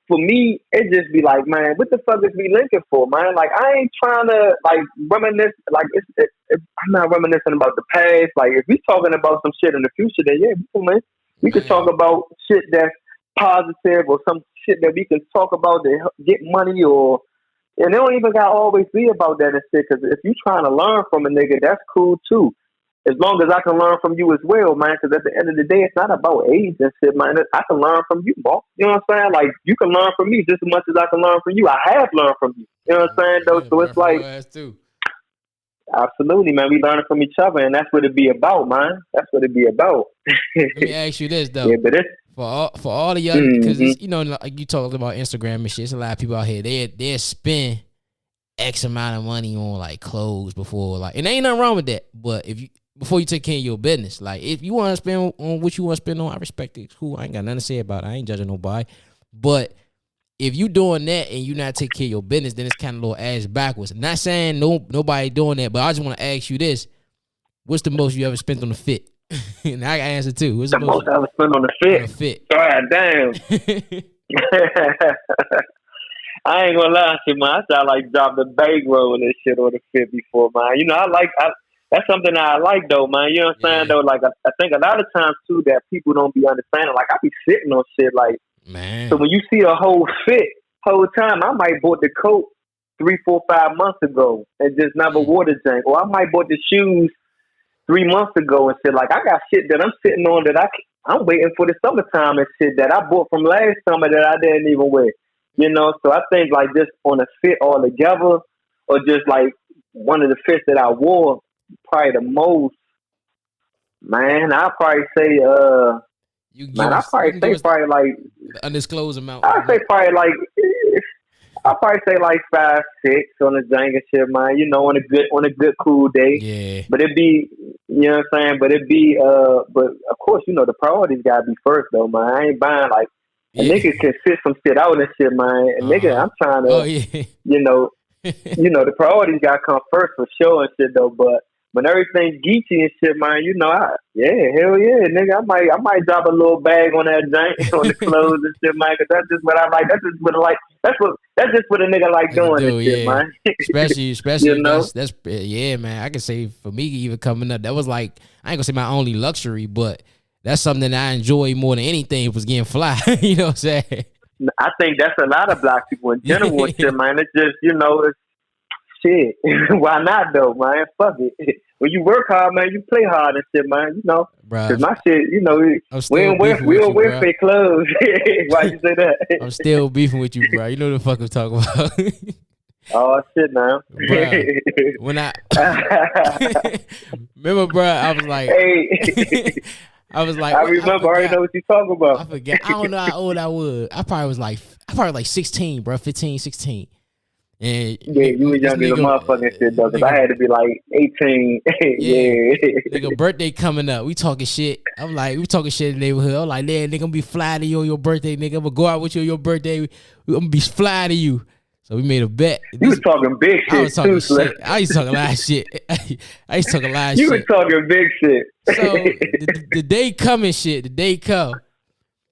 For me, it just be like, man, what the fuck is we linking for, man? Like, I ain't trying to, like, reminisce, like, I'm not reminiscing about the past. Like, if we talking about some shit in the future, then yeah, we could talk about shit that's positive or some shit that we can talk about to get money or. And it don't even got to always be about that and shit, because if you trying to learn from a nigga, that's cool too. As long as I can learn from you as well, man, because at the end of the day, it's not about age and shit, man. I can learn from you, boss. You know what I'm saying? Like, you can learn from me just as much as I can learn from you. I have learned from you. You know what I'm saying, though? So it's like, absolutely, man. We learning from each other, and that's what it be about, man. That's what it be about. Let me ask you this, though. Yeah, but it's, for all the young, because you know, like you talked about Instagram and shit. There's a lot of people out here. They spend X amount of money on like clothes before, like, and there ain't nothing wrong with that. But before you take care of your business, like if you want to spend on what you want to spend on, I respect it. It's cool. I ain't got nothing to say about it. I ain't judging nobody. But if you doing that and you not taking care of your business, then it's kind of a little ass backwards. I'm not saying nobody doing that, but I just want to ask you this: what's the most you ever spent on a fit? And I got answer too. What's the most I ever spent on a fit? God damn. I ain't gonna lie to you, man. I like dropped the bankroll and this shit on the fit before, man. You know, that's something I like though, man. You know what I'm saying though? Like I think a lot of times too that people don't be understanding. Like I be sitting on shit like, man. So when you see a whole fit, whole time, I might bought the coat 3, 4, 5 months ago and just never wore the jank, or I might bought the shoes 3 months ago and shit. Like I got shit that I'm sitting on that I'm waiting for the summertime and shit that I bought from last summer that I didn't even wear. You know, so I think like just on a fit all together, or just like one of the fits that I wore, probably the most, man, I'll probably say, probably like undisclosed amount. I'll say probably like 5, 6 on the jank and shit, man. You know, on a good cool day. Yeah. But it be, you know what I'm saying? But it be, but of course, you know, the priorities gotta be first though, man. I ain't buying like. A nigga can fit some shit out and shit, man. And nigga, I'm trying to, you know, the priorities gotta come first for sure and shit though. But when everything's geeky and shit, man, you know, hell yeah, nigga, I might drop a little bag on that jank on the clothes and shit, man. Cause that's just what I like. That's just what I like. That's just what a nigga like doing and shit, man. especially, you know? that's yeah, man. I can say for me, even coming up, that was like, I ain't gonna say my only luxury, but. That's something that I enjoy more than anything was getting fly. You know what I'm saying? I think that's a lot of black people in general and shit, man. It's just, you know, it's shit. Why not though, man? Fuck it. When you work hard, man, you play hard and shit, man. You know, because my shit, you know, we don't wear fake clothes. Why you say that? I'm still beefing with you, bro. You know the fuck I'm talking about. Oh shit, man. Bruh, when I remember, bro, I was like, hey. I was like, I remember. I already know what you talking about. I forgot. I don't know how old I was. I probably was like 16, bro, 15, 16. And yeah, you was young as a motherfucking shit, though, because I had to be like 18. Yeah. Nigga, birthday coming up. We talking shit. I'm like, we talking shit in the neighborhood. I'm like, nigga, I'm gonna be fly to you on your birthday, nigga. I'm gonna go out with you on your birthday. I'm gonna be fly to you. So we made a bet. You was talking big shit. I was talking too, shit. I used to talk a lot of shit. I used to talk a lot of you shit. was talking big shit. So the day coming shit. The day come.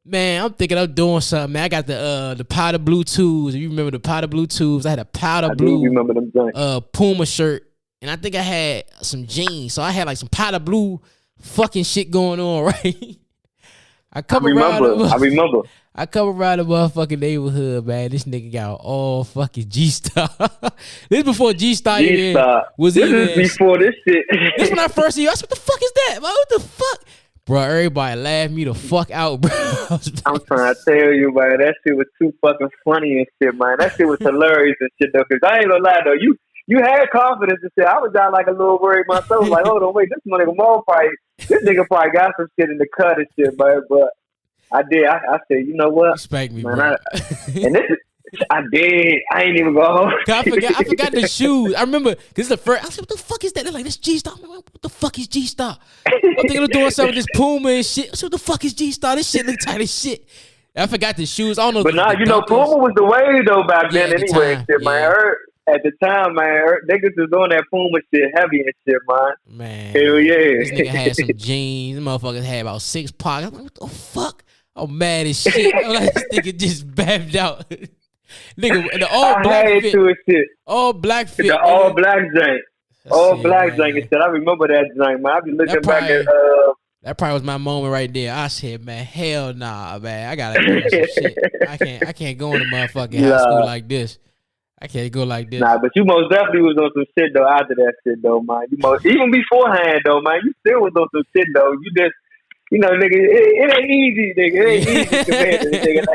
Man, I'm thinking I'm doing something. Man, I got the powder blue tubes. If you remember the powder blue tubes, I had a powder blue remember them Puma shirt. And I think I had some jeans. So I had like some powder blue fucking shit going on, right? I remember. I come around the motherfucking neighborhood, man. This nigga got all fucking G-Star. This before G-Star was this even. This is before this shit. This when I first see you. I said, what the fuck is that, man? What the fuck? Bro, everybody laughed me the fuck out, bro. I'm trying to tell you, man. That shit was too fucking funny and shit, man. That shit was hilarious and shit, though. Because I ain't gonna lie, though. You had confidence and shit. I was down like a little worried myself. Like, hold on, wait. This nigga probably got some shit in the cut and shit, man. But I did. I said, you know what? Respect me, man, bro. I did. I ain't even go home. I forgot the shoes. I remember, this is the first. I said, what the fuck is that? They're like, this G-Star. What the fuck is G-Star? I'm thinking of doing something with this Puma and shit. I said, what the fuck is G-Star? This shit look tight as shit. I forgot the shoes. I don't know. But now, Puma was the way, though, back then anyway. Shit, man. At the time, man, niggas was doing that Puma shit heavy and shit, man. Man. Hell yeah. This nigga had some jeans. This motherfuckers had about 6 pockets. I'm like, what the fuck? I'm mad as shit. I'm like, this nigga just babbed out. Nigga, the all black fit. All black fit. The all black jank. All black jank and shit. I remember that jank, man. I be looking back at that probably was my moment right there. I said, man, hell nah, man. I gotta do some shit. I can't go in a motherfucking high school like this. I can't go like this. Nah, but you most definitely was on some shit though after that shit though, man. Even beforehand though, man, you still was on some shit though. You just, nigga, it ain't easy, nigga. It ain't easy compared to the nigga.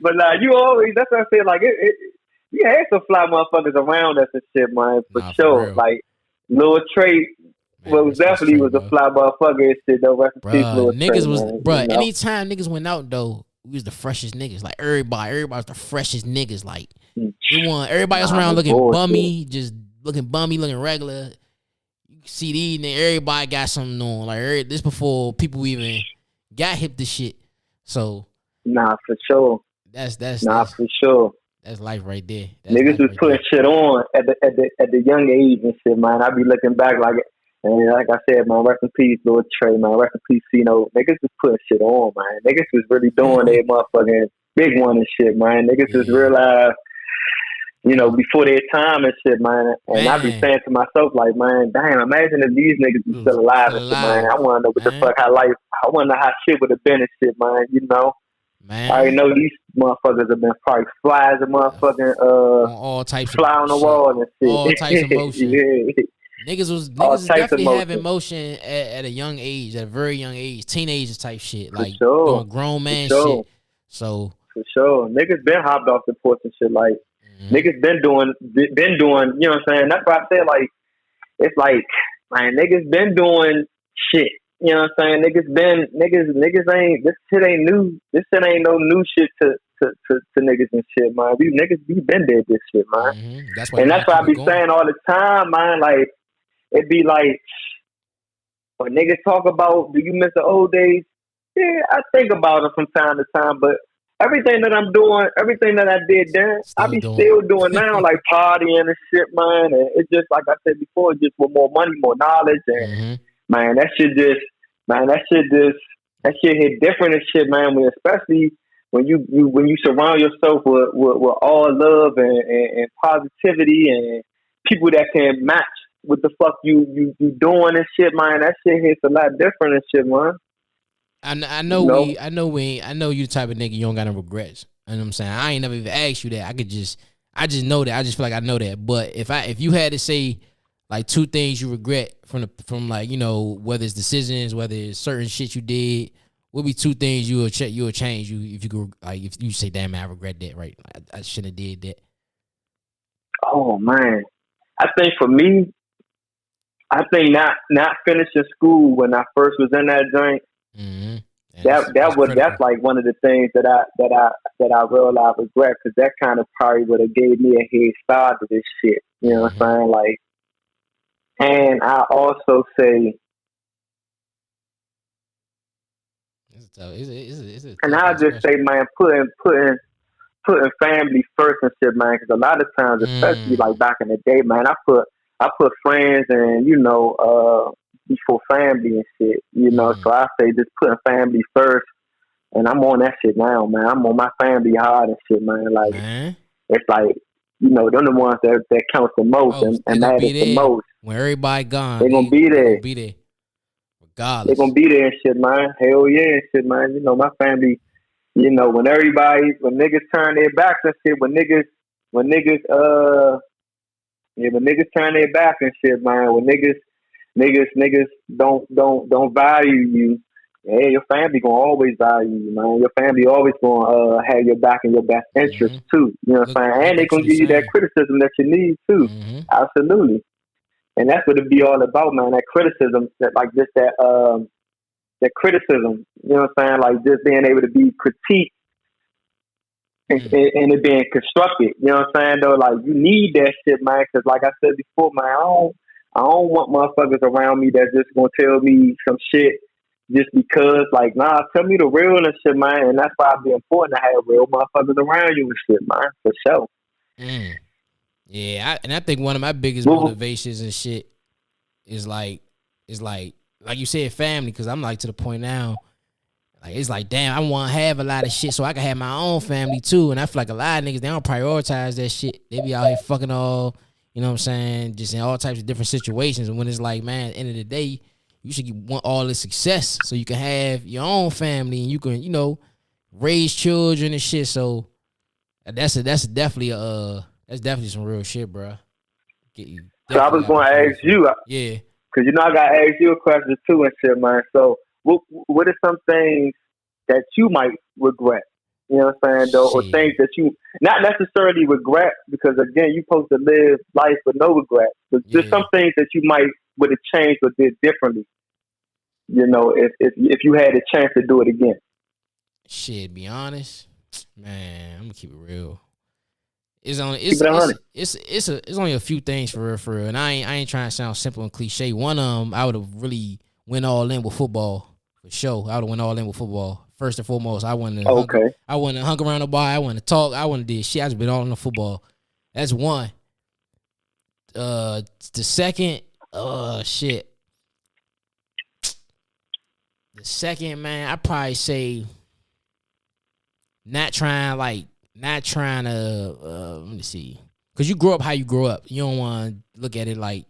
But nah, you always. That's what I said. Like you had some fly motherfuckers around us and shit, man, for sure. Like Lil Trey. Was definitely was a fly motherfucker and shit though. Niggas was, bruh, anytime niggas went out though, we was the freshest niggas. Like everybody was the freshest niggas. Like everybody else around looking bummy, just looking bummy, looking regular. You see these and everybody got something on. Like this before people even got hip to shit. So nah, for sure. That's for sure. That's life right there. Niggas was putting shit on at the young age and shit, man. I be looking back like. And like I said, man, rest in peace, Lil Trey, man. Rest in peace, niggas was putting shit on, man. Niggas was really doing their motherfucking big one and shit, man. Niggas just realized, before their time and shit, man. And I be saying to myself, like, man, damn, imagine if these niggas was still alive and shit, man. I want to know what the fuck I want to know how shit would have been and shit, man. Man. I already know these motherfuckers have been probably fly as a motherfucking all types fly on the wall and shit. All types of motion. Yeah. Niggas was definitely having motion at a young age, at a very young age, teenagers type shit, like doing grown man shit. So for sure, niggas been hopped off the porch and shit. Like niggas been doing. You know what I'm saying? That's why I said like it's like man, niggas been doing shit. You know what I'm saying? Niggas ain't this shit ain't new. This shit ain't no new shit to niggas and shit, man. These niggas we been dead this shit, man. Mm-hmm. That's why I be saying all the time, man. Like. It be like, when niggas talk about, do you miss the old days? Yeah, I think about it from time to time, but everything that I'm doing, everything that I did then, I be still doing now, like partying and shit, man. And it's just, like I said before, just with more money, more knowledge. And, man, that shit hit different and shit, man. Especially when you surround yourself with all love and positivity and people that can match what the fuck you doing and shit, man. That shit hits a lot different and shit, man. I know you the type of nigga you don't got no regrets. You know what I'm saying? I ain't never even asked you that. I just know that. I just feel like I know that. But if you had to say like 2 things you regret from like, whether it's decisions, whether it's certain shit you did, what be 2 things you would change if you could, like, if you say, damn, I regret that, right? I shouldn't have did that. Oh man. I think for me, not finishing school when I first was in that joint. Mm-hmm. That's like one of the things that I realized regret, because that kind of probably would have gave me a head start to this shit. You know what I'm saying? Like, and I also say It's tough. It's a And tough I just discussion. say, man, putting family first and shit, man. Because a lot of times, especially Mm. like back in the day, man, I put friends and before family and shit. Mm. So I say just putting family first. And I'm on that shit now, man. I'm on my family hard and shit, man. Like Man. it's like they're the ones that count the most Oh, they and gonna be matters the there most. when everybody gone. They gonna be They there. gonna be there They gonna regardless. be there and shit, man. Hell yeah and shit, man. My family. When niggas turn their backs and shit, when niggas when niggas turn their back and shit, man. When niggas don't value you. Hey, your family gonna always value you, man. Your family always gonna have your back and your best interest Mm-hmm. too. You know what I'm saying? And Look they at you gonna the give you that same. criticism that you need too. Mm-hmm. Absolutely. And that's what it be all about, man. That criticism, that criticism. You know what I'm saying? Like just being able to be critiqued Mm. and it being constructed. You know what I'm saying? Though, like you need that shit, man. Because like I said before, man, I don't want motherfuckers around me that's just gonna tell me some shit just because. Like, nah, tell me the real and shit, man. And that's why it be important to have real motherfuckers around you and shit, man. For sure. Mm. Yeah, and I think one of my biggest Well, motivations and shit is like you said, family. Because I'm like to the point now. Like it's like, damn, I want to have a lot of shit so I can have my own family too. And I feel like a lot of niggas, they don't prioritize that shit. They be out here fucking all, you know what I'm saying, just in all types of different situations. And when it's like, man, at the end of the day, you should want all the success so you can have your own family and you can, raise children and shit. So that's definitely some real shit, bro. You so I definitely was got to going to put ask family you, first. Yeah. because I got to ask you a question too and shit, man. So, what are some things that you might regret? You know what I'm saying, though, or things Shit. that you not necessarily regret, because again, you're supposed to live life with no regrets. But there's Yeah. some things that you might would have changed or did differently. If you had a chance to do it again. Shit, be honest. Man, I'm gonna keep it real. It's only Keep it 100. it's only a few things for real, for real. And I ain't trying to sound simple and cliche. One of them, I would have really went all in with football for sure. I would have went all in with football first and foremost. Okay. I wouldn't have hung around the bar. I wouldn't have talk. I wouldn't have did shit. I just been all in the football. That's one. The second, shit. The second, man, I probably say not trying to let me see, because you grow up how you grow up. You don't want to look at it like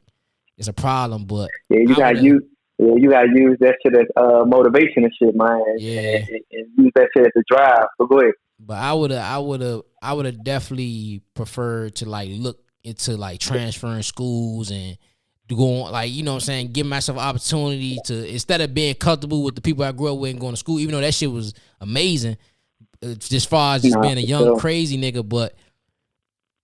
it's a problem, but Yeah, you I would gotta have. use. Yeah, you gotta use that shit as motivation and shit, man, Yeah, and use that shit as a drive. So go ahead. but I would have definitely preferred to like look into like transferring schools and go on, like, you know what I'm saying, give myself an opportunity to, instead of being comfortable with the people I grew up with and going to school, even though that shit was amazing, as far as just Nah, being a for young sure. crazy nigga. But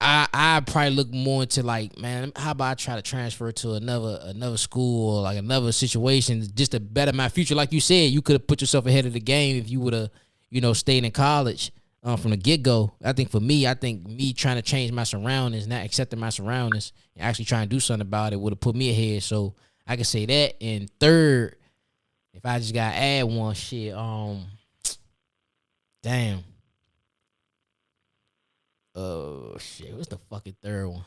I probably look more into like, man, how about I try to transfer to another school or like another situation just to better my future. Like you said, you could have put yourself ahead of the game if you would have, stayed in college from the get go. I think for me, me trying to change my surroundings, not accepting my surroundings, and actually trying to do something about it would have put me ahead. So I can say that. And third, if I just gotta add one shit, damn. Oh shit, what's the fucking third one?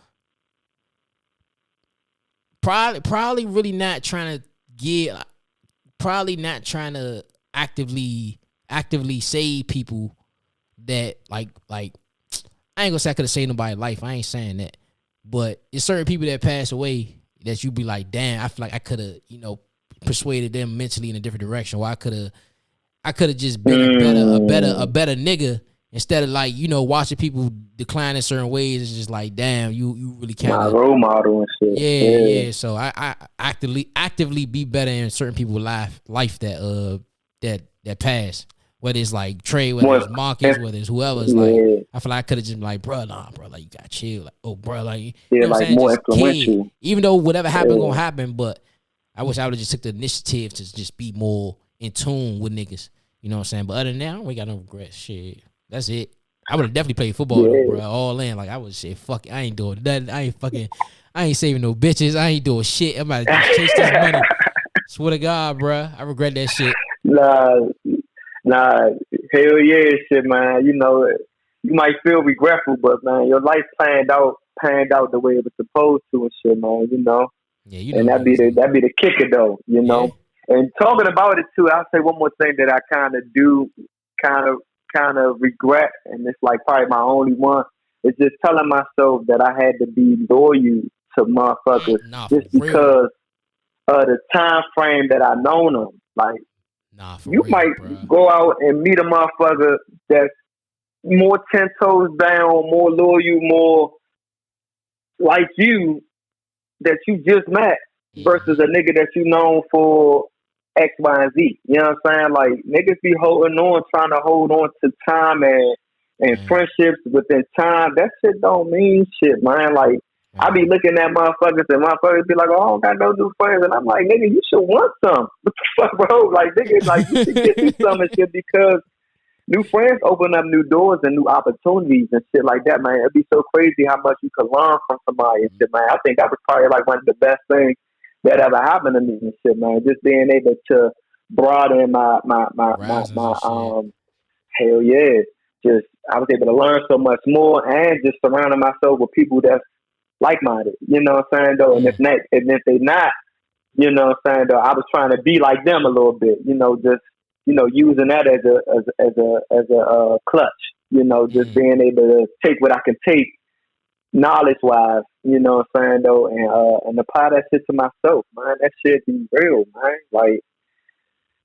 Probably really not trying to get. Probably not trying to actively save people that like. I ain't gonna say I could have saved nobody's life. I ain't saying that, but it's certain people that pass away that you be like, damn, I feel like I could have, persuaded them mentally in a different direction. Or I could have just been a Mm, better nigga instead of like, watching people decline in certain ways. It's just like, damn, you really kind my of, role model and shit. yeah, Yeah. yeah. So I actively be better in certain people's life that pass. Whether it's like Trey, whether More, it's Marcus, inf- whether it's whoever, it's like yeah, I feel like I could have just been like, bro, nah, bro, like you got chill, like, oh, bro, like, yeah, what I'm like saying, more just kid. influential. Even though whatever happened Yeah. gonna happen, but I wish I would have just took the initiative to just be more in tune with niggas. You know what I'm saying? But other than that, I ain't got no regrets. Shit, that's it. I would have definitely played football though, Yeah. bro. All in, like I would say, fuck it, I ain't doing nothing. I ain't saving no bitches. I ain't doing shit. I'm about to just chase this money. Swear to God, bro, I regret that shit. Nah, Nah, hell yeah, shit, man. You know, you might feel regretful, but man, your life panned out the way it was supposed to and shit, man. You know, Yeah, you and know that'd be niggas. the kicker though. You Yeah. know, and talking about it too, I'll say one more thing that I kind of do, kind of regret, and it's like probably my only one. Is just telling myself that I had to be loyal to motherfuckers Nah, for just real. because of the time frame that I known them. Like Nah, for you real, might bro. go out and meet a motherfucker that's more 10 toes down, more loyal, more like you that you just met versus a Mm-hmm. nigga that you known for X, Y, and Z. You know what I'm saying? Like niggas be holding on, trying to hold on to time and Mm, friendships within time. That shit don't mean shit, man. Like I be man. looking at motherfuckers and motherfuckers be like, "Oh, I don't got no new friends," and I'm like, "Nigga, you should want some." What the fuck, bro? Like nigga, like you should get you some and shit because new friends open up new doors and new opportunities and shit like that, man. It'd be so crazy how much you could learn from somebody and shit, man. I think that was probably like one of the best things that ever happened to me and shit, man. Just being able to broaden Horizons my and shit. hell yeah. Just I was able to learn so much more and just surrounding myself with people that's like minded. You know what I'm saying though? Mm, And if they not, you know what I'm saying though, I was trying to be like them a little bit, just using that as a clutch, just mm. being able to take what I can take knowledge wise, you know what I'm saying though, and apply that shit to myself, man. That shit be real, man. Like,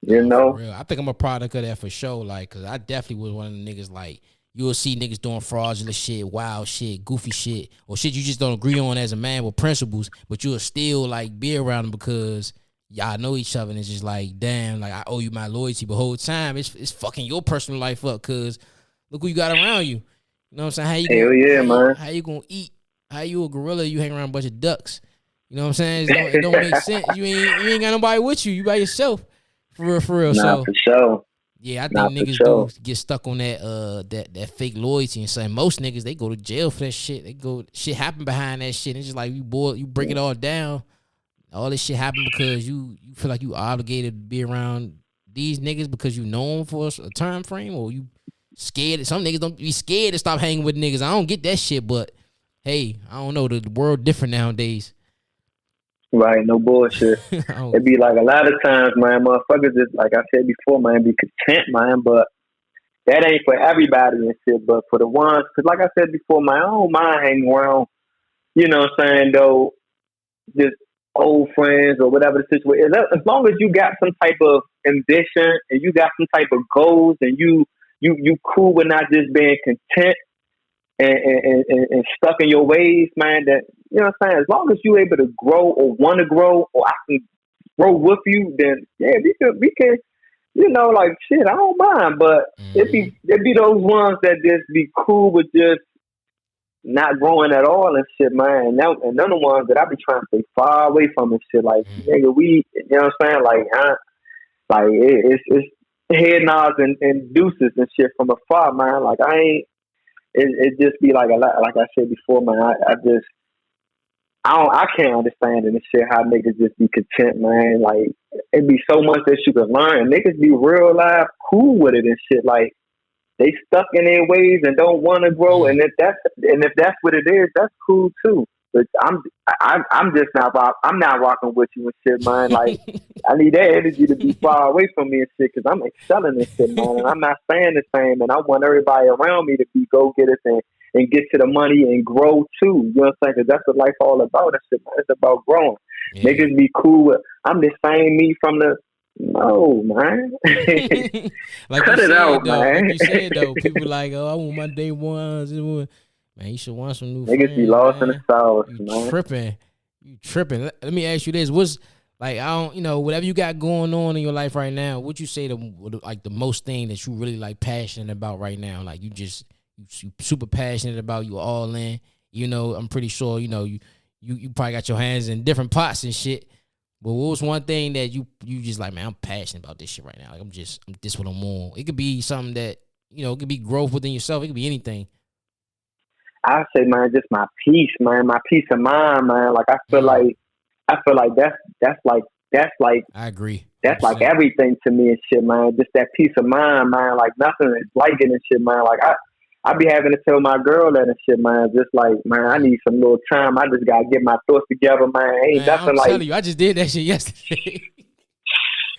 you Nah, for know. real. I think I'm a product of that for sure. Like, cause I definitely was one of the niggas. Like, you will see niggas doing fraudulent shit, wild shit, goofy shit, or shit you just don't agree on as a man with principles. But you'll still like be around them because y'all know each other. And it's just like, damn, like I owe you my loyalty. But whole time it's fucking your personal life up. Cause look who you got around you. You know what I'm saying? How you gonna Hell yeah, man. how you gonna eat? How you a gorilla? You hang around a bunch of ducks. You know what I'm saying? It don't make sense. You ain't got nobody with you. You by yourself. For real, for real. Nah, So for sure. yeah, I Nah, think for niggas do sure. get stuck on that fake loyalty and something. Most niggas they go to jail for that shit. They go shit happen behind that shit. It's just like you break it all down. All this shit happen because you feel like you obligated to be around these niggas because you know them for a time frame, or you scared. Some niggas don't be scared to stop hanging with niggas. I don't get that shit, but hey, I don't know. The world different nowadays. Right, no bullshit. I don't It be like a lot of times, man, motherfuckers just like I said before, man, be content, man, but that ain't for everybody and shit, but for the ones, because like I said before, man, I don't mind hanging around, you know what I'm saying, though, just old friends or whatever the situation is. As long as you got some type of ambition and you got some type of goals and you cool with not just being content and stuck in your ways, man, that, you know what I'm saying, as long as you able to grow or want to grow or I can grow with you, then yeah, we can like shit, I don't mind, but mm-hmm. it be those ones that just be cool with just not growing at all and shit, man. And none of the ones that I be trying to stay far away from and shit. Like, nigga, you know what I'm saying? It's head nods and deuces and shit from afar, man. Like, I ain't, it just be like a lot, like I said before, man. I can't understand it and shit how niggas just be content, man. Like, it be so much that you can learn. Niggas be real life cool with it and shit. Like, they stuck in their ways and don't want to grow. Mm. And if that's what it is, that's cool too. But I'm just not I'm not rocking with you and shit, man. Like I need that energy to be far away from me and shit because I'm excelling and shit, man. And I'm not saying the same. And I want everybody around me to be go getters and get to the money and grow too. You know what I'm saying? Because that's what life all about. That shit, man. It's about growing. Yeah. Niggas be cool with I'm the same me from the no, man. Like you Cut it said out, though, man. people like, oh, I want my day ones. Man, you should want some new Niggas be friends, lost in the man. sauce, You man. tripping. You tripping. Let me ask you this. What's like I don't whatever you got going on in your life right now, what you say the most thing that you really like passionate about right now? Like you super passionate about, you all in. I'm pretty sure, you probably got your hands in different pots and shit. But what was one thing that you just like, man, I'm passionate about this shit right now. Like I'm this what I'm on. It could be something that, it could be growth within yourself. It could be anything. I say, man, just my peace, man, my peace of mind, man. Like I feel Mm, like that's like I agree. That's like 100%. everything to me and shit, man. Just that peace of mind, man. Like nothing is like it and shit, man. Like I be having to tell my girl that and shit, man. Just like, man, I need some little time. I just gotta get my thoughts together, man. Ain't Man, I'm nothing like, telling you, I just did that shit yesterday.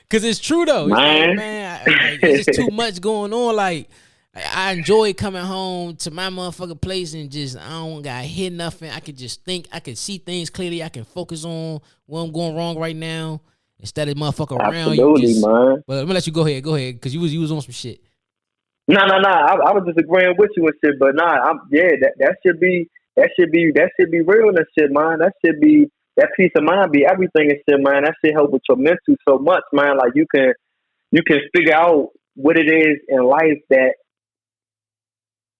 Cause it's true though. It's like, man. man, it's just too much going on. Like, I enjoy coming home to my motherfucking place and just I don't gotta hear nothing. I can just think. I can see things clearly. I can focus on what I'm going wrong right now instead of motherfucker around you. Absolutely, Just, man. but I'm gonna let you go ahead, cause you was on some shit. No. I was just agreeing with you and shit, but nah, that should be real and shit, man. That should be that peace of mind be everything and shit, man. That shit help with your mental so much, man. Like you can figure out what it is in life that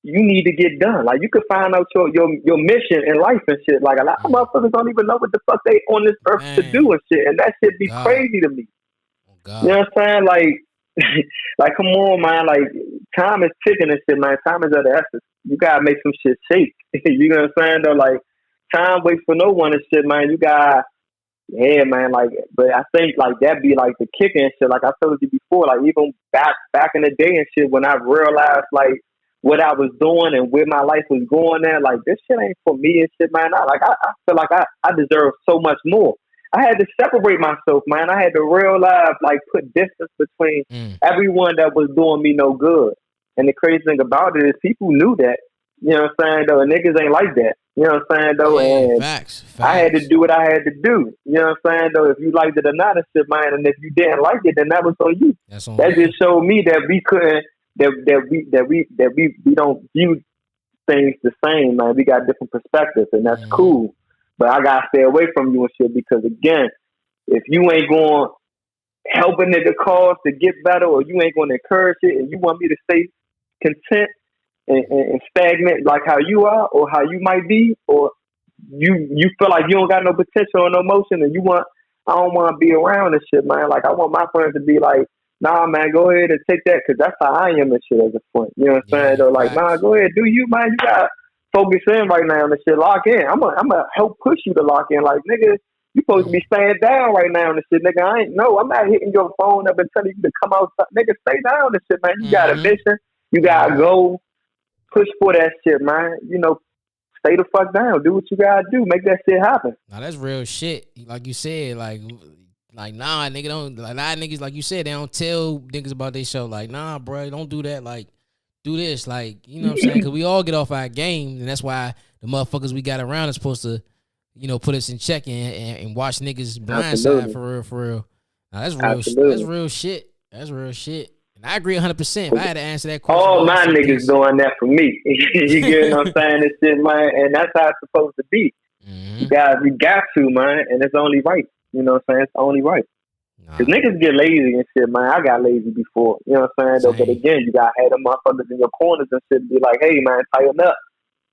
you need to get done. Like you can find out your mission in life and shit. Like a lot of motherfuckers don't even know what the fuck they on this earth to do and shit, and that shit be crazy to me. God. You know what I'm saying? Like come on, man. Like time is ticking and shit, man. Time is of the essence. You gotta make some shit shake. You know what I'm saying? Though, like time waits for no one and shit, man. You got. Yeah, man, like, but I think, like, that be, like, the kicker and shit. Like I told you before, like, even back in the day and shit, when I realized, like, what I was doing and where my life was going at, like, this shit ain't for me and shit, man. I feel like I deserve so much more. I had to separate myself, man. I had to realize, like, put distance between everyone that was doing me no good. And the crazy thing about it is people knew that. You know what I'm saying, though? And niggas ain't like that. You know what I'm saying, though? Yeah, and facts. I had to do what I had to do. You know what I'm saying, though? If you liked it or not, it's shit, man. And if you didn't like it, then that was on you. That just showed me that we couldn't, that we don't view things the same, man. We got different perspectives, and that's cool. But I gotta stay away from you and shit because, again, if you ain't going to help a nigga cause to get better, or you ain't going to encourage it, and you want me to stay content and stagnant like how you are or how you might be, or you feel like you don't got no potential or no motion, and I don't want to be around this shit, man. Like I want my friends to be like, nah, man, go ahead and take that, because that's how I am and shit as a friend. You know what I'm saying? They're like, nah, go ahead, do you, man. You got to focus in right now on this shit. Lock in. I'm gonna help push you to lock in. Like, nigga, you supposed to be staying down right now on this shit, nigga. I'm not hitting your phone up and telling you to come outside. Nigga, stay down this shit, man. You got a mission. You got to go push for that shit, man. You know, stay the fuck down. Do what you gotta do. Make that shit happen. Now that's real shit. Like you said, like nah, nigga don't. Like, nah, niggas, like you said, they don't tell niggas about their show. Like, nah, bro, don't do that. Like, do this. Like, you know what I'm saying? Because we all get off our game, and that's why the motherfuckers we got around are supposed to, you know, put us in check and watch niggas blindside for real. Now that's real. That's real shit. That's real shit. And I agree 100%. If I had to answer that question, all my niggas doing that for me. You get what I'm saying? This shit, man, and that's how it's supposed to be. You got to, man, and it's only right. You know what I'm saying? It's only right. Because niggas get lazy and shit, man. I got lazy before. You know what I'm saying? But again, you got to have them motherfuckers in your corners and shit and be like, hey, man, tighten up.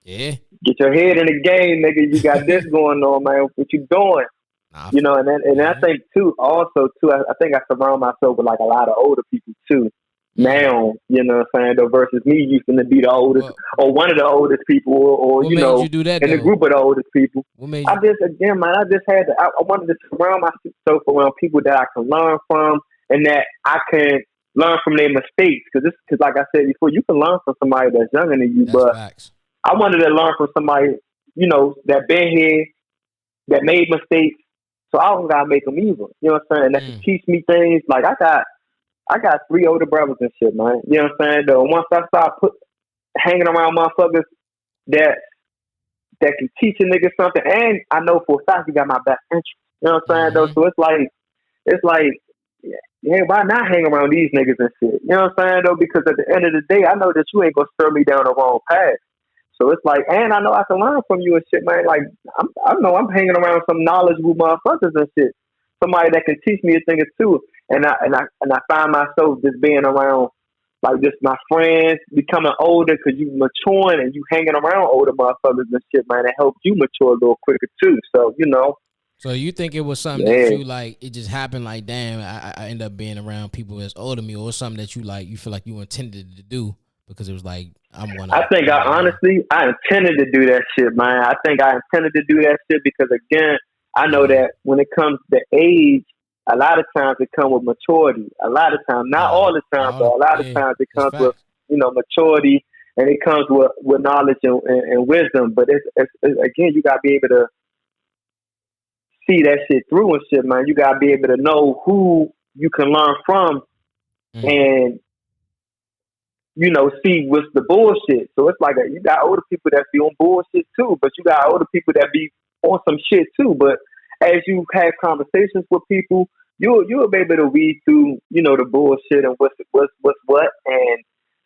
Yeah. Get your head in the game, nigga. You got this going on, man. What you doing? You know, and I think, too, also, too, I think I surround myself with, like, a lot of older people, too. Now, you know what I'm saying, though, versus me used to be the oldest or one of the oldest people or you know, you do that, in the group of the oldest people. I just had to, I wanted to surround myself around people that I can learn from and that I can learn from their mistakes. Because like I said before, you can learn from somebody that's younger than you, but facts. I wanted to learn from somebody, you know, that been here, that made mistakes, so I don't got to make them either. You know what I'm saying? That can teach me things. Like, I got 3 older brothers and shit, man. You know what I'm saying? Though once I start hanging around motherfuckers that can teach a nigga something, and I know for a fact you got my best interest. You know what I'm saying? Though, so it's like, yeah, why not hang around these niggas and shit? You know what I'm saying? Though, because at the end of the day, I know that you ain't gonna steer me down the wrong path. So it's like, and I know I can learn from you and shit, man. Like I know I'm hanging around some knowledgeable motherfuckers and shit. Somebody that can teach me a thing or two. And I find myself just being around, like, just my friends becoming older because you maturing and you hanging around older motherfuckers and shit, man. It helps you mature a little quicker too. So, you know. So you think it was something that you, like, it just happened, like, damn, I end up being around people that's older than me, or something that you feel like you intended to do because it was like, I'm one of I think I intended to do that shit, man. I think I intended to do that shit because, again, I know that when it comes to age, a lot of times it comes with maturity. A lot of times, not all the time, but a lot of times it comes with, maturity, and it comes with knowledge and wisdom. But it's again, you gotta be able to see that shit through and shit, man. You gotta be able to know who you can learn from, and see what's the bullshit. So it's like you got older people that be on bullshit too, but you got older people that be on some shit too. But as you have conversations with people, you'll be able to weed through, the bullshit and what's what, and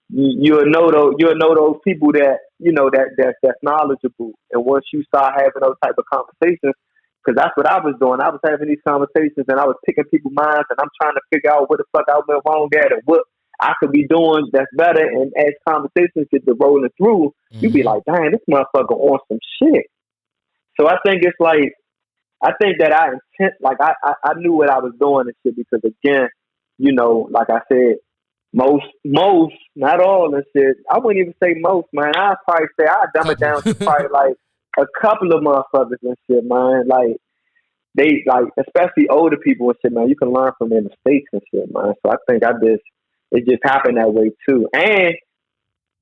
you'll know those people that that's knowledgeable. And once you start having those type of conversations, because that's what I was doing. I was having these conversations and I was picking people's minds, and I'm trying to figure out what the fuck I went wrong at and what I could be doing that's better. And as conversations get to rolling through, you be like, dang, this motherfucker on some shit. So I think it's like, I think that I knew what I was doing and shit, because again, like I said, most, not all and shit. I wouldn't even say most, man. I'd probably say I'd dumb it down to probably like a couple of motherfuckers and shit, man. Like, they, like, especially older people and shit, man, you can learn from their mistakes and shit, man. So I think it just happened that way too. And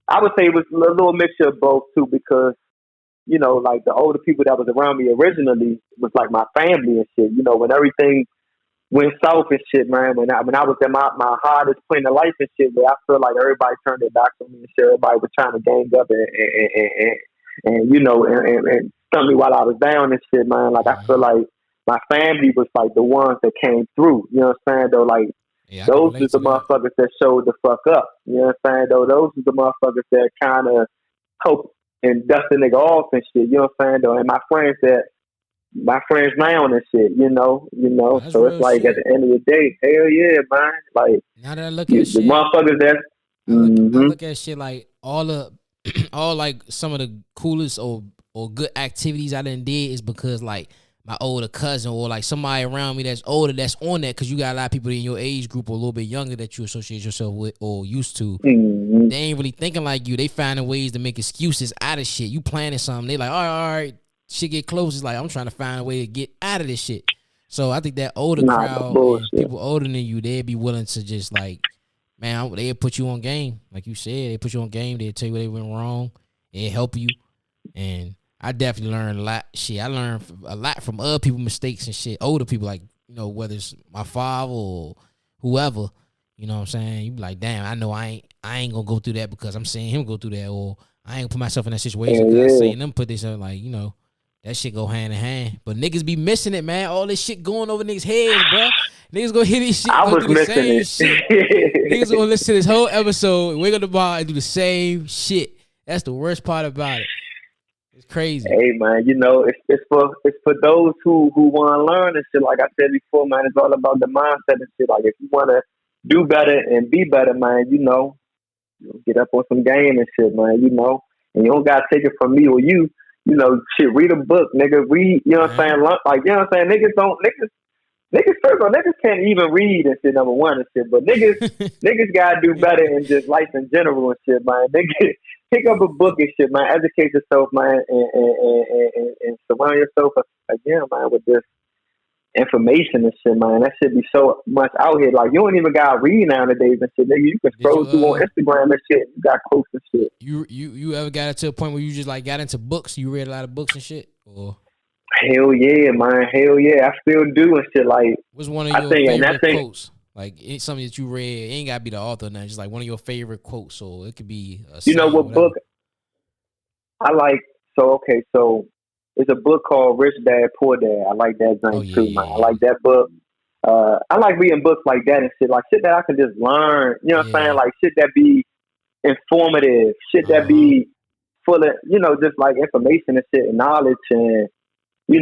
I would say it was a little mixture of both too, because, like the older people that was around me originally was like my family and shit. When everything went south and shit, man, when I was at my hardest point in life and shit, where I feel like everybody turned their backs on me and shit, everybody was trying to gang up and stump me while I was down and shit, man. Like, I feel like my family was like the ones that came through. You know what I'm saying? Though, like, those are the motherfuckers that showed the fuck up. You know what I'm saying? Though, those are the motherfuckers that kind of help and dust the nigga off and shit. You know what I'm saying? Though, and my friends now and shit. That's so it's like shit. at the end of the day, hell yeah, man. Like, now that I look at shit, the motherfuckers that I look at shit like all like some of the coolest or good activities I done did is because like my older cousin or like somebody around me that's older that's on that, because you got a lot of people in your age group or a little bit younger that you associate yourself with or used to. They ain't really thinking like you. They finding ways to make excuses out of shit. You planning something, they like, all right, shit get close. It's like, I'm trying to find a way to get out of this shit. So I think that older crowd, and people older than you, they'd be willing to just like, man, they'll put you on game. Like you said, they put you on game. They'll tell you where they went wrong. They'll help you. And I definitely learned a lot. Shit, I learned a lot from other people's mistakes and shit. Older people, like, whether it's my father or whoever, you know what I'm saying? You be like, damn, I know I ain't gonna go through that because I'm seeing him go through that, or I ain't gonna put myself in that situation because I'm seeing them put this in, like, that shit go hand in hand. But niggas be missing it, man. All this shit going over niggas' heads, bro. Niggas gonna hear this shit. I was missing it. Shit. Niggas gonna listen to this whole episode, wake up the bar and do the same shit. That's the worst part about it. It's crazy. Hey, man, it's for those who want to learn and shit. Like I said before, man, it's all about the mindset and shit. Like, if you want to do better and be better, man, get up on some game and shit, man, and you don't got to take it from me or you. Shit, read a book, nigga. Read, you know what I'm saying? Like, you know what I'm saying? Niggas, first of all, niggas can't even read and shit, number one and shit. But niggas gotta do better in just life in general and shit, man. Niggas, pick up a book and shit, man. Educate yourself, man, and surround yourself again, man, with this information and shit, man. That shit be so much out here. Like, you don't even gotta read nowadays and shit, nigga. You can scroll through on Instagram and shit. You got quotes and shit. You ever got to a point where you just like got into books? You read a lot of books and shit, or? Hell yeah, man. Hell yeah. I still do and shit. Like, what's one of your favorite quotes? Like, it's something that you read. It ain't gotta be the author now. Just like one of your favorite quotes. So it could be what book I like? So it's a book called Rich Dad Poor Dad. I like that thing too, man. I like that book. I like reading books like that and shit. Like, shit that I can just learn. You know what I'm saying? Like, shit that be informative. Shit that be full of, just like information and shit and knowledge and, yeah,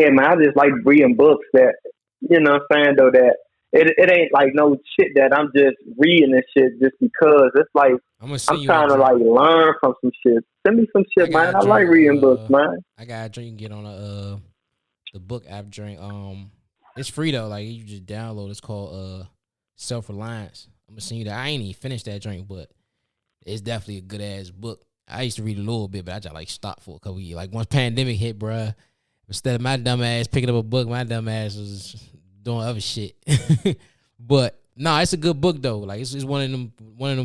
man, I just like reading books that, you know what I'm saying, though, that it ain't like no shit that I'm just reading and shit just because. It's like, I'm trying to like learn from some shit. Send me some shit, man. I like reading books, man. I got a drink. You can get on the book app drink. It's free though. Like, you just download. It's called Self-Reliance. I'm gonna send you that. I ain't even finished that drink, but it's definitely a good ass book. I used to read a little bit, but I just like stopped for a couple years. Like, once pandemic hit, bruh, Instead of my dumb ass picking up a book, my dumb ass was doing other shit. But no, it's a good book though. Like it's one of them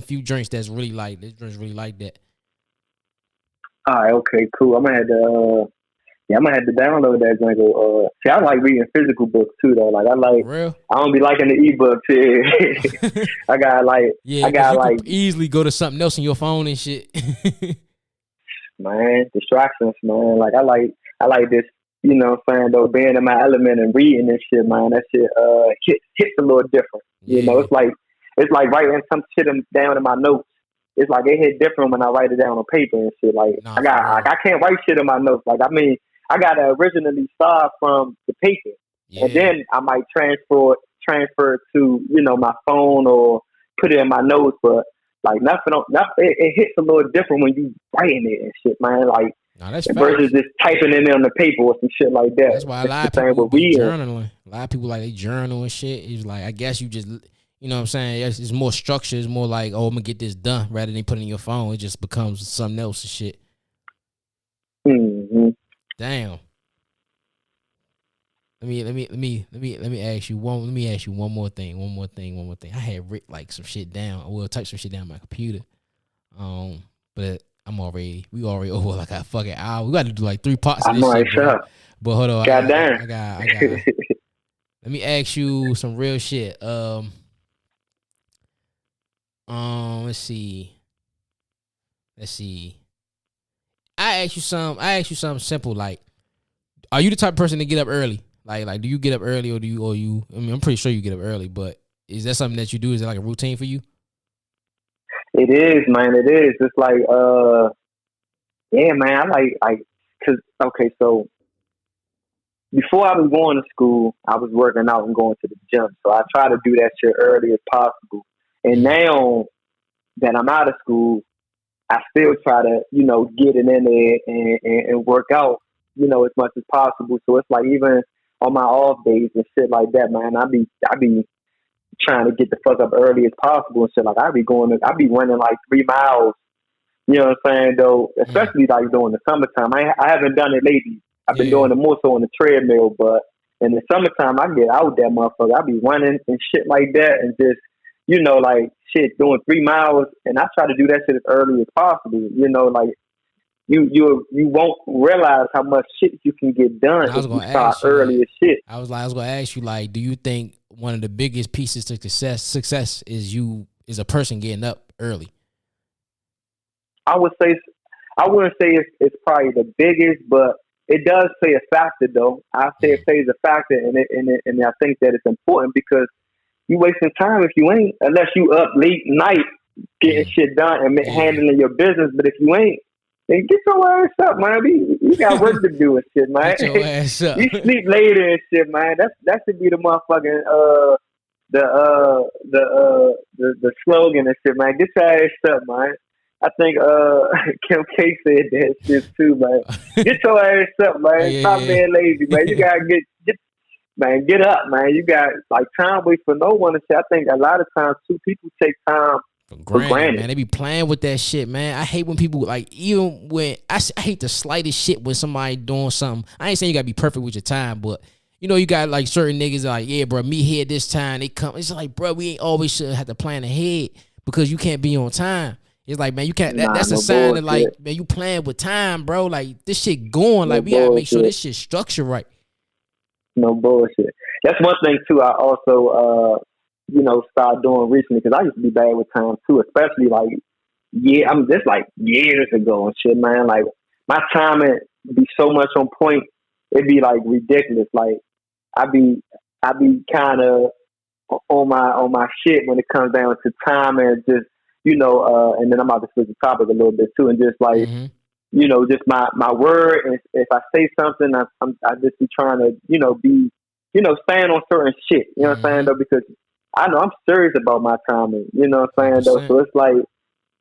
few drinks that's really like this drink's really like that. All right, okay, cool. I'm gonna have to download that drink. See, I like reading physical books too, though. Like For real? I don't be liking the ebooks. Yeah. Yeah, I got like could easily go to something else on your phone and shit. man, distractions, man. Like I like this, you know what I'm saying, though, being in my element and reading and shit, man. That shit hits a little different. Yeah. You know, it's like writing some shit down in my notes. It's like it hit different when I write it down on paper and shit. Like I can't write shit in my notes. Like I mean, I gotta originally start from the paper. Yeah. And then I might transfer it to, you know, my phone or put it in my notes, but like nothing, it hits a little different when you writing it and shit, man. Like versus just typing it in on the paper or some shit like that. That's why a lot of people be journaling. A lot of people like they journal and shit. It's like I guess you just, you know what I'm saying? It's more structure. It's more like, oh, I'm gonna get this done rather than putting it in your phone. It just becomes something else and shit. Mm-hmm. Damn. Let me ask you one more thing. I had written like some shit down. We'll type some shit down on my computer. But we already over like a fucking hour. We got to do like 3 parts of this shit. Sure. But hold on. Goddamn. I got. Let me ask you some real shit. Let's see. I ask you something simple like, are you the type of person to get up early? Like, do you get up early or do you? I mean, I'm pretty sure you get up early, but is that something that you do? Is it like a routine for you? It is, man. It is. It's like, yeah, man. Cause okay, so before I was going to school, I was working out and going to the gym. So I try to do that shit early as possible. And now that I'm out of school, I still try to, you know, get it in there and work out, you know, as much as possible. So it's like even on my off days and shit like that, man, I be trying to get the fuck up early as possible and shit. Like I be running like 3 miles, you know what I'm saying, though, especially like during the summertime. I haven't done it lately. I've been doing it more so on the treadmill, but in the summertime I get out that motherfucker. I be running and shit like that and just, you know, like shit, doing 3 miles, and I try to do that shit as early as possible. You know, like you won't realize how much shit you can get done if you start early as shit. I was gonna ask you, like, do you think one of the biggest pieces to success is a person getting up early? I wouldn't say it's probably the biggest, but it does play a factor though. I say it plays a factor, and I think that it's important because you wasting time if you ain't, unless you up late night getting shit done and handling your business. But if you ain't, then get your ass up, man. You got work to do and shit, man. Get your ass up. You sleep later and shit, man. That should be the motherfucking the slogan and shit, man. Get your ass up, man. I think Kim K said that shit too, man. Get your ass up, man. Stop being lazy, man. You gotta get up, man. You got like time wait for no one and shit. I think a lot of times too, people take time for granted. Man, they be playing with that shit, man. I hate when people like, even when I hate the slightest shit when somebody doing something. I ain't saying you gotta be perfect with your time, but you know, you got like certain niggas like, yeah, bro, me here this time. They come. It's like, bro, we ain't always should have to plan ahead because you can't be on time. It's like, man, you can't. That's a sign that like, man, you playing with time, bro. Like this shit going. Like we gotta make sure this shit structured right. No bullshit. That's one thing too. I also, you know, started doing recently because I used to be bad with time too, especially like, I'm just like years ago and shit, man. Like my timing be so much on point, it'd be like ridiculous. Like I be kind of on my shit when it comes down to time and just, you know, and then I'm about to switch the topic a little bit too, and just like. You know, just my word. And if I say something, I just be trying to, you know, be, you know, stand on certain shit. You know what I'm saying though? Because I know I'm serious about my timing. You know what I'm saying though? So it's like,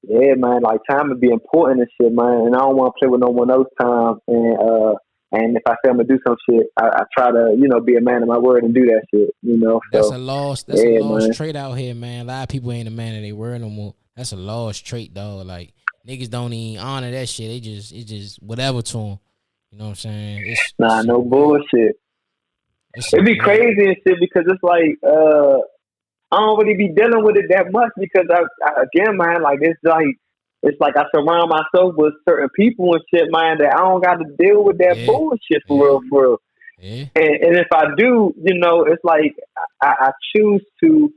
yeah, man, like time would be important and shit, man. And I don't want to play with no one else's time. And if I say I'm gonna do some shit, I try to, you know, be a man of my word and do that shit. You know, that's a lost trait out here, man. A lot of people ain't a man of their word no more. That's a lost trait, dog. Like. Niggas don't even honor that shit. It's just whatever to them. You know what I'm saying? No bullshit. It'd be crazy and shit because it's like I don't really be dealing with it that much because I again, man, like it's like I surround myself with certain people and shit, man, that I don't got to deal with that bullshit for real. Yeah. And if I do, you know, it's like I choose to,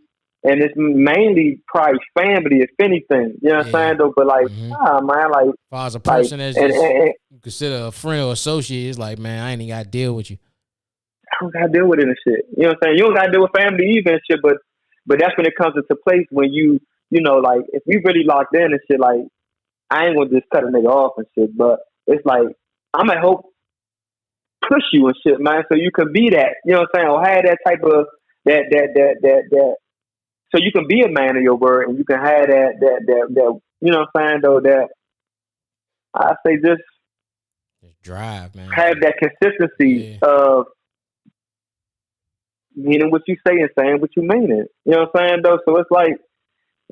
and it's mainly probably family, if anything. You know what I'm saying, though? But like, man, like, if I was a person like, that's just you consider a friend or associate, it's like, man, I ain't even got to deal with you. I don't got to deal with it and shit. You know what I'm saying? You don't got to deal with family either and shit, but that's when it comes into place when you know, like, if we really locked in and shit, like, I ain't gonna just cut a nigga off and shit, but it's like, I'm gonna help push you and shit, man, so you can be that, you know what I'm saying, or have that type of, that, so you can be a man of your word and you can have that, you know what I'm saying, though, that, I say just drive, man. Have that consistency of meaning what you say and saying what you mean it. You know what I'm saying, though? So it's like,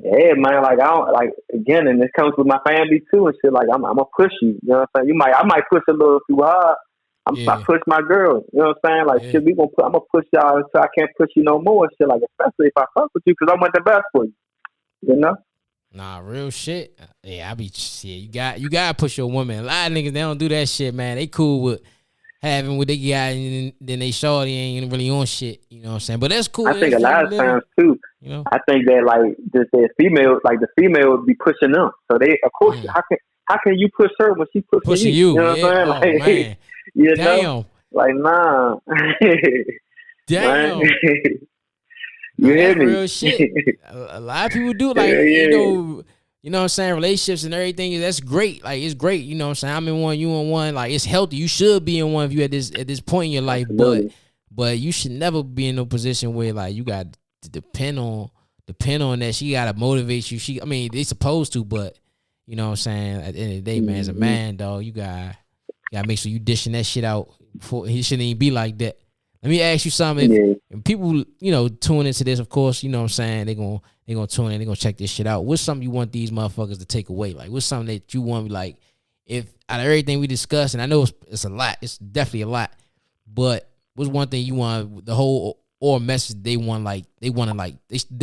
yeah, man, like, I don't, like, again, and it comes with my family too and shit, like, I'm gonna push you. You know what I'm saying? I might push a little too hard. I push my girl. You know what I'm saying? Like, shit, I'm gonna push y'all until I can't push you no more and shit, like, especially if I fuck with you because I want the best for you. You know? Nah, real shit. Yeah, I be shit. You gotta push your woman. A lot of niggas, they don't do that shit, man. They cool with having what they got, and then they shorty ain't really on shit. You know what I'm saying? But that's cool. I think a lot of times too. You know, I think that like just the female would be pushing them. So they, of course, how can you push her when she pushing you? You know what I'm saying? Like, man. You Damn. know, like nah. Damn. You hear me? Real shit. A lot of people do like you know what I'm saying, relationships and everything. That's great. Like, it's great. You know what I'm saying? I'm in one, you in one. Like, it's healthy. You should be in one if you at this point in your life. Absolutely. But you should never be in a position where like you got to depend on that. She gotta motivate you. I mean, they supposed to, but you know what I'm saying? At the end of the day, man, as a man, dog, you gotta make sure you dishing that shit out. He shouldn't even be like that. Let me ask you something. If people, you know, tune into this, of course, you know what I'm saying, they're gonna tune in, they're gonna check this shit out. What's something you want these motherfuckers to take away? Like, what's something that you want, like, if out of everything we discussed, and I know it's a lot, it's definitely a lot, but what's one thing you want the whole or message they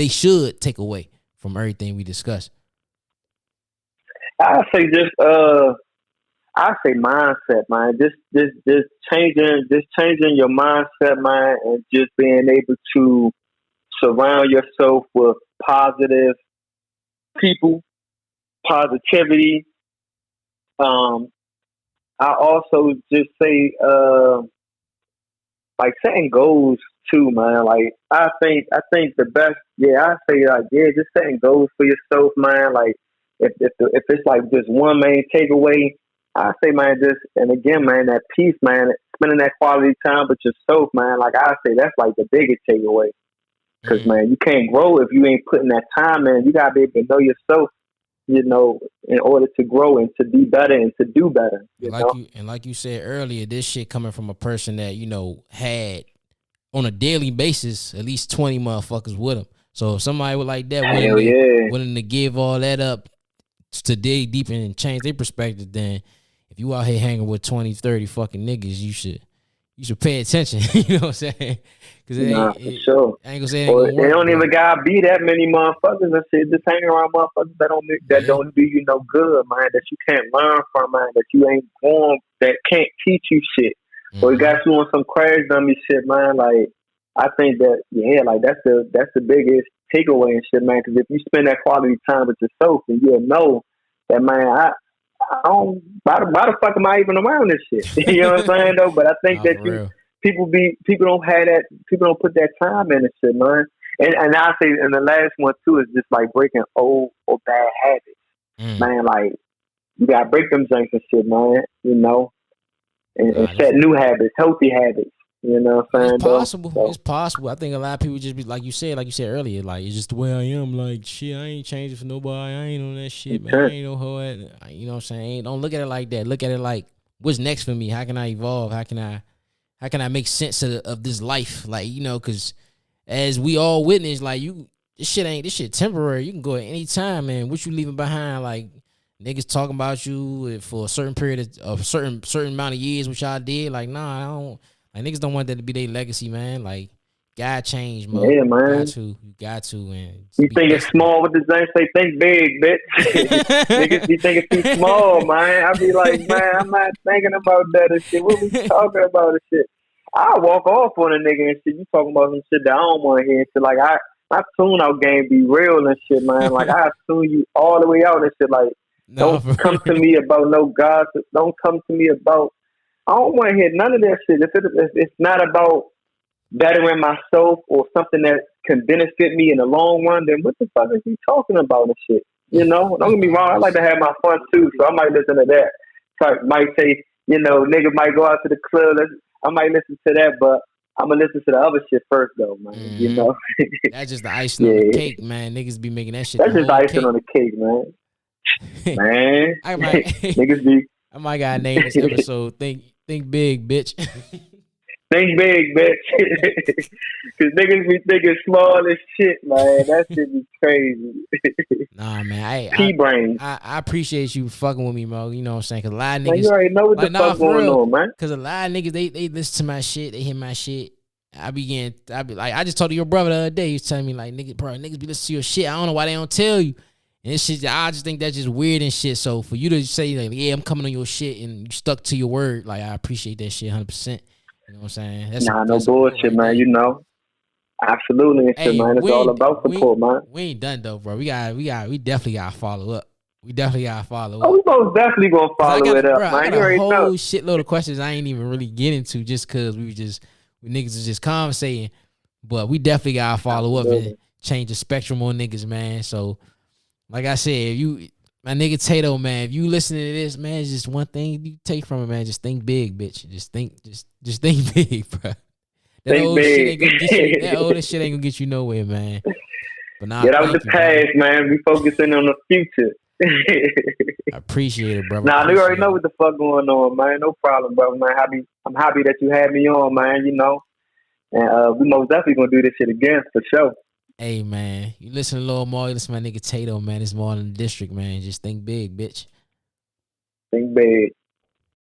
should take away from everything we discussed? I say mindset, man. Just changing your mindset, man, and just being able to surround yourself with positive people, positivity. I also just say like setting goals too, man. Like I think the best, I say like just setting goals for yourself, man. Like if it's like just one main takeaway, I say, man, and again, man, that peace, man, spending that quality time with yourself, man. Like I say, that's like the biggest takeaway. Because man, you can't grow if you ain't putting that time in. You gotta be able to know yourself, you know, in order to grow and to be better and to do better. Like you said earlier, this shit coming from a person that, you know, had on a daily basis at least 20 motherfuckers with him. So if somebody would like that willing to give all that up to dig deep and change their perspective, then if you out here hanging with 20, 30 fucking niggas, you should pay attention. You know what I'm saying? Because for sure. I ain't gonna say they don't even gotta be that many motherfuckers and shit. Just hang around motherfuckers that don't do you no good, man. That you can't learn from, man. That you ain't born, that can't teach you shit. So you got you on some crash dummy shit, man. Like I think that like that's the biggest takeaway and shit, man. Because if you spend that quality time with yourself, and you'll know that, man, I don't. Why the fuck am I even around this shit? You know what I'm saying, though? But I think that people don't have that. People don't put that time in and shit, man. And I say, and the last one too is just like breaking old or bad habits, man. Like you gotta break them junks and shit, man. You know, and set new habits, healthy habits. You know what I'm saying? It's possible. So. It's possible. I think a lot of people just be like you said earlier, like it's just the way I am. Like shit, I ain't changing for nobody. I ain't on that shit, man. I ain't no hoe. You know what I'm saying? Don't look at it like that. Look at it like what's next for me? How can I evolve? How can I make sense of this life? Like, you know, because as we all witness, like this shit temporary. You can go at any time, man. What you leaving behind? Like niggas talking about you for a certain period of certain amount of years, which I did. Like, nah, I don't. Like, niggas don't want that to be their legacy, man. Like, gotta change, Mo. Yeah, man. You got to, and you think it's small with the Zane? Say, think big, bitch. Niggas be thinking too small, man. I be like, man, I'm not thinking about that and shit. What we talking about and shit? I walk off on a nigga and shit. You talking about some shit that I don't want to hear. Shit, like my tune out game be real and shit, man. Like I tune you all the way out and shit. Like don't come to me about no gossip. Don't come to me about. I don't want to hear none of that shit. If it's not about bettering myself or something that can benefit me in the long run, then what the fuck is he talking about and shit? You know, don't get me wrong. I like to have my fun too, so I might listen to that. So I might say, you know, nigga might go out to the club. I might listen to that, but I'm gonna listen to the other shit first, though, man. You know, that's just the icing on the cake, man. Niggas be making that shit. That's just the icing on the cake, man. Man, niggas be. I might gotta name this episode. Think big, bitch. Think big, bitch. Cause niggas be thinking small as shit, man. That shit be crazy. Nah, man. P-brain. I appreciate you fucking with me, Mo. You know what I'm saying? Cause a lot of niggas. Man, you already know what the fuck going on, man. Cause a lot of niggas, they listen to my shit. They hear my shit. I be like, I just told your brother the other day. He was telling me like, niggas be listening to your shit. I don't know why they don't tell you. And this shit, I just think that's just weird and shit. So for you to say like, yeah, I'm coming on your shit and you stuck to your word, like I appreciate that shit 100%. You know what I'm saying? No bullshit, man. You know, absolutely, hey, man. It's all about support, man. We ain't done though, bro. We definitely gotta follow up. Oh, we most definitely gonna follow it up, man. I got a whole shitload of questions I ain't even really get into just cause we niggas is just conversating. But we definitely gotta follow up and change the spectrum on niggas, man. So, like I said, my nigga Tato, man, if you listening to this, man, it's just one thing you take from it, man. Just think big, bitch. Just think big, bro. That old shit ain't gonna get you nowhere, man. But nah, get out the past, man. We focusing on the future. I appreciate it, bro. Nah, you already know what the fuck going on, man. No problem, bro, man. I'm happy that you had me on, man. You know, and we most definitely gonna do this shit again for sure. Hey, man, you listen to Lil Mo, you listen to my nigga Tato, man. It's more than the district, man. Just think big, bitch. Think big.